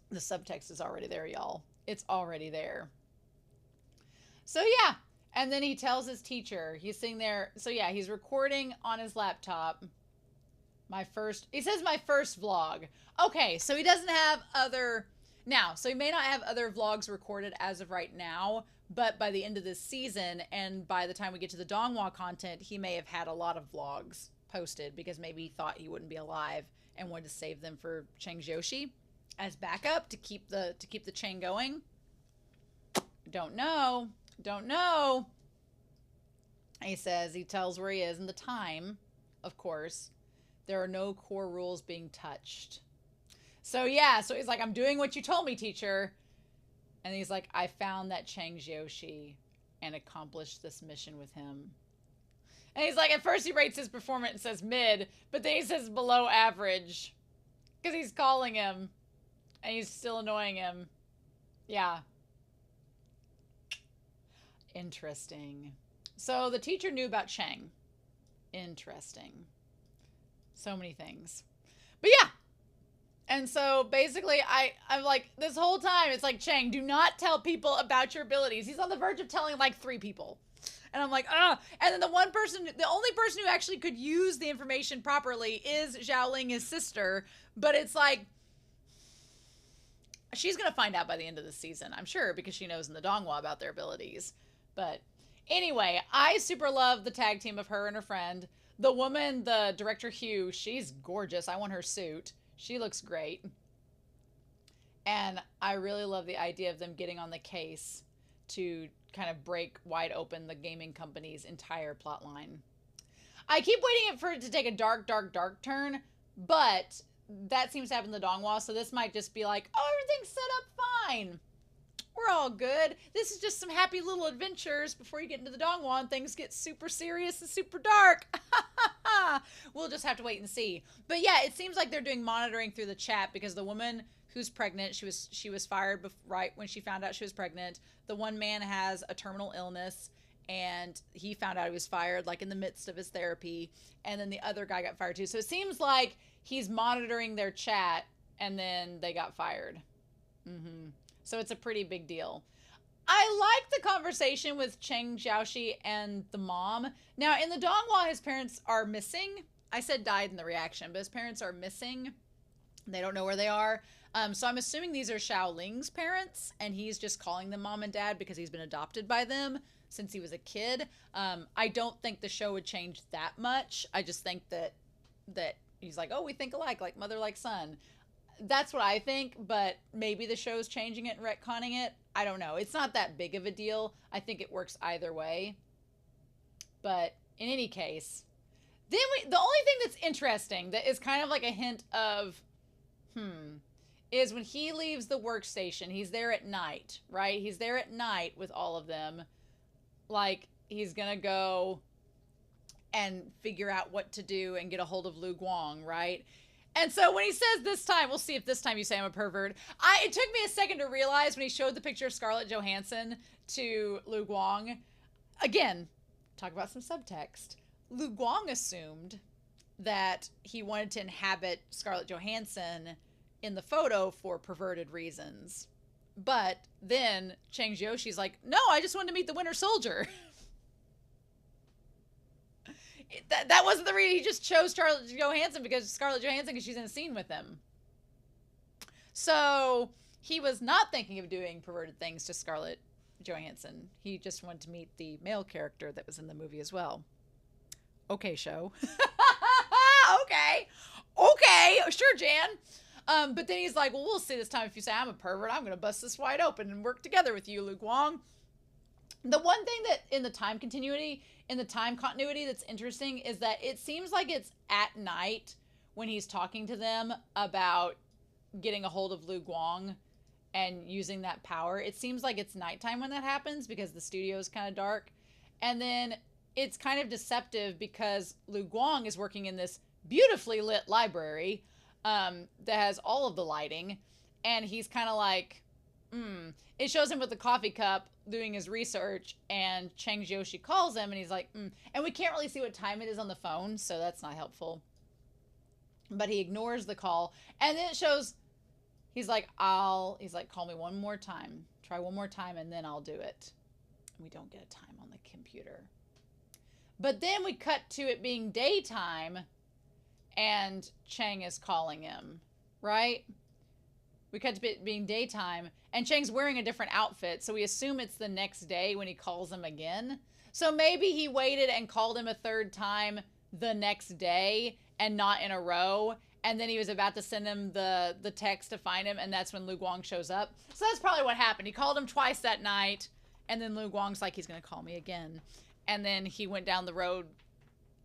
The subtext is already there, y'all. It's already there. So yeah. And then he tells his teacher, he's sitting there. So yeah, he's recording on his laptop. He says my first vlog. Okay, so he doesn't have so he may not have other vlogs recorded as of right now, but by the end of this season, and by the time we get to the donghua content, he may have had a lot of vlogs posted, because maybe he thought he wouldn't be alive and wanted to save them for Cheng Xiaoshi as backup to keep the chain going. Don't know. He tells where he is and the time, of course. There are no core rules being touched. So yeah, so he's like, I'm doing what you told me, teacher. And he's like, I found that Cheng Xiaoshi and accomplished this mission with him. And he's like, at first he rates his performance and says mid, but then he says below average. Because he's calling him. And he's still annoying him. Yeah. Interesting. So the teacher knew about Cheng. Interesting. So many things. But yeah. And so basically I'm like, this whole time it's like, Cheng, do not tell people about your abilities. He's on the verge of telling like 3 people. And I'm like, ugh. And then the only person who actually could use the information properly is Xiaoling, his sister. But it's like, she's going to find out by the end of the season, I'm sure, because she knows in the donghua about their abilities. But anyway, I super love the tag team of her and her friend. The woman, the director Hugh, she's gorgeous. I want her suit. She looks great. And I really love the idea of them getting on the case to kind of break wide open the gaming company's entire plot line. I keep waiting for it to take a dark turn, but that seems to happen in the donghua, so this might just be like, oh, everything's set up fine. We're all good. This is just some happy little adventures before you get into the donghua and things get super serious and super dark. We'll just have to wait and see. But yeah, it seems like they're doing monitoring through the chat because the woman who's pregnant, she was fired right when she found out she was pregnant. The one man has a terminal illness and he found out he was fired like in the midst of his therapy, and then the other guy got fired too. So it seems like he's monitoring their chat and then they got fired. So it's a pretty big deal. I like the conversation with Cheng Xiaoshi and the mom. Now, in the donghua, his parents are missing. I said died in the reaction, but his parents are missing. They don't know where they are. So I'm assuming these are Xiaoling's parents, and he's just calling them mom and dad because he's been adopted by them since he was a kid. I don't think the show would change that much. I just think that he's like, oh, we think alike, like mother, like son. That's what I think, but maybe the show's changing it and retconning it. I don't know. It's not that big of a deal. I think it works either way. But in any case, then the only thing that's interesting that is kind of like a hint of, is when he leaves the workstation, he's there at night, right? He's there at night with all of them. Like, he's gonna go and figure out what to do and get a hold of Lu Guang, right? And so when he says this time, we'll see if this time you say I'm a pervert. It took me a second to realize when he showed the picture of Scarlett Johansson to Lu Guang. Again, talk about some subtext. Lu Guang assumed that he wanted to inhabit Scarlett Johansson in the photo for perverted reasons. But then Cheng Xiaoshi's like, no, I just wanted to meet the Winter Soldier. That wasn't the reason. He just chose Scarlett Johansson because she's in a scene with him. So he was not thinking of doing perverted things to Scarlett Johansson. He just wanted to meet the male character that was in the movie as well. Okay, show. Okay, sure, Jan. But then he's like, well, we'll see this time. If you say I'm a pervert, I'm going to bust this wide open and work together with you, Lu Guang. The one thing that in the time continuity that's interesting is that it seems like it's at night when he's talking to them about getting a hold of Lu Guang and using that power. It seems like it's nighttime when that happens because the studio is kind of dark. And then it's kind of deceptive because Lu Guang is working in this beautifully lit library that has all of the lighting. And he's kind of like, It shows him with the coffee cup doing his research, and Cheng Xiaoshi calls him, and he's like, And we can't really see what time it is on the phone, so that's not helpful. But he ignores the call, and then it shows, he's like, call me one more time. Try one more time, and then I'll do it. We don't get a time on the computer. But then we cut to it being daytime, and Cheng is calling him, right? We cut to it being daytime, and Cheng's wearing a different outfit, so we assume it's the next day when he calls him again. So maybe he waited and called him a third time the next day and not in a row, and then he was about to send him the text to find him, and that's when Lu Guang shows up. So that's probably what happened. He called him twice that night, and then Lu Guang's like, he's going to call me again. And then he went down the road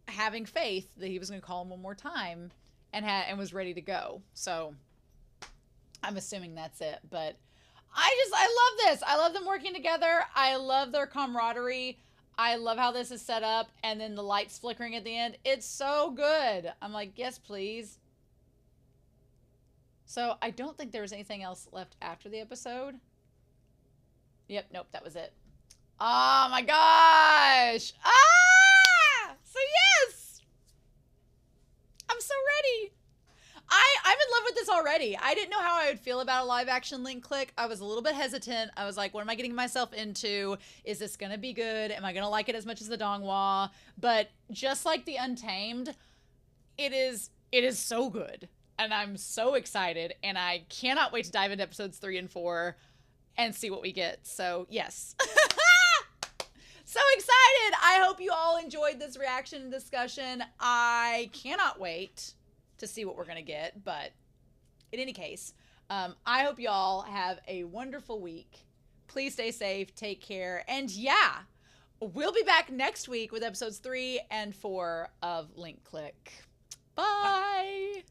having faith that he was going to call him one more time and was ready to go. So I'm assuming that's it. But I love this. I love them working together. I love their camaraderie. I love how this is set up. And then the lights flickering at the end. It's so good. I'm like, yes, please. So I don't think there was anything else left after the episode. Yep, nope, that was it. Oh my gosh! Ah! So yes! I'm so ready. I'm in love with this already. I didn't know how I would feel about a live action Link Click. I was a little bit hesitant. I was like, what am I getting myself into? Is this gonna be good? Am I gonna like it as much as the donghua? But just like the Untamed, it is so good. And I'm so excited, and I cannot wait to dive into episodes 3 and 4 and see what we get. So, yes. So excited! I hope you all enjoyed this reaction and discussion. I cannot wait to see what we're going to get, but in any case, I hope you all have a wonderful week. Please stay safe, take care, and yeah, we'll be back next week with episodes 3 and 4 of Link Click. Bye!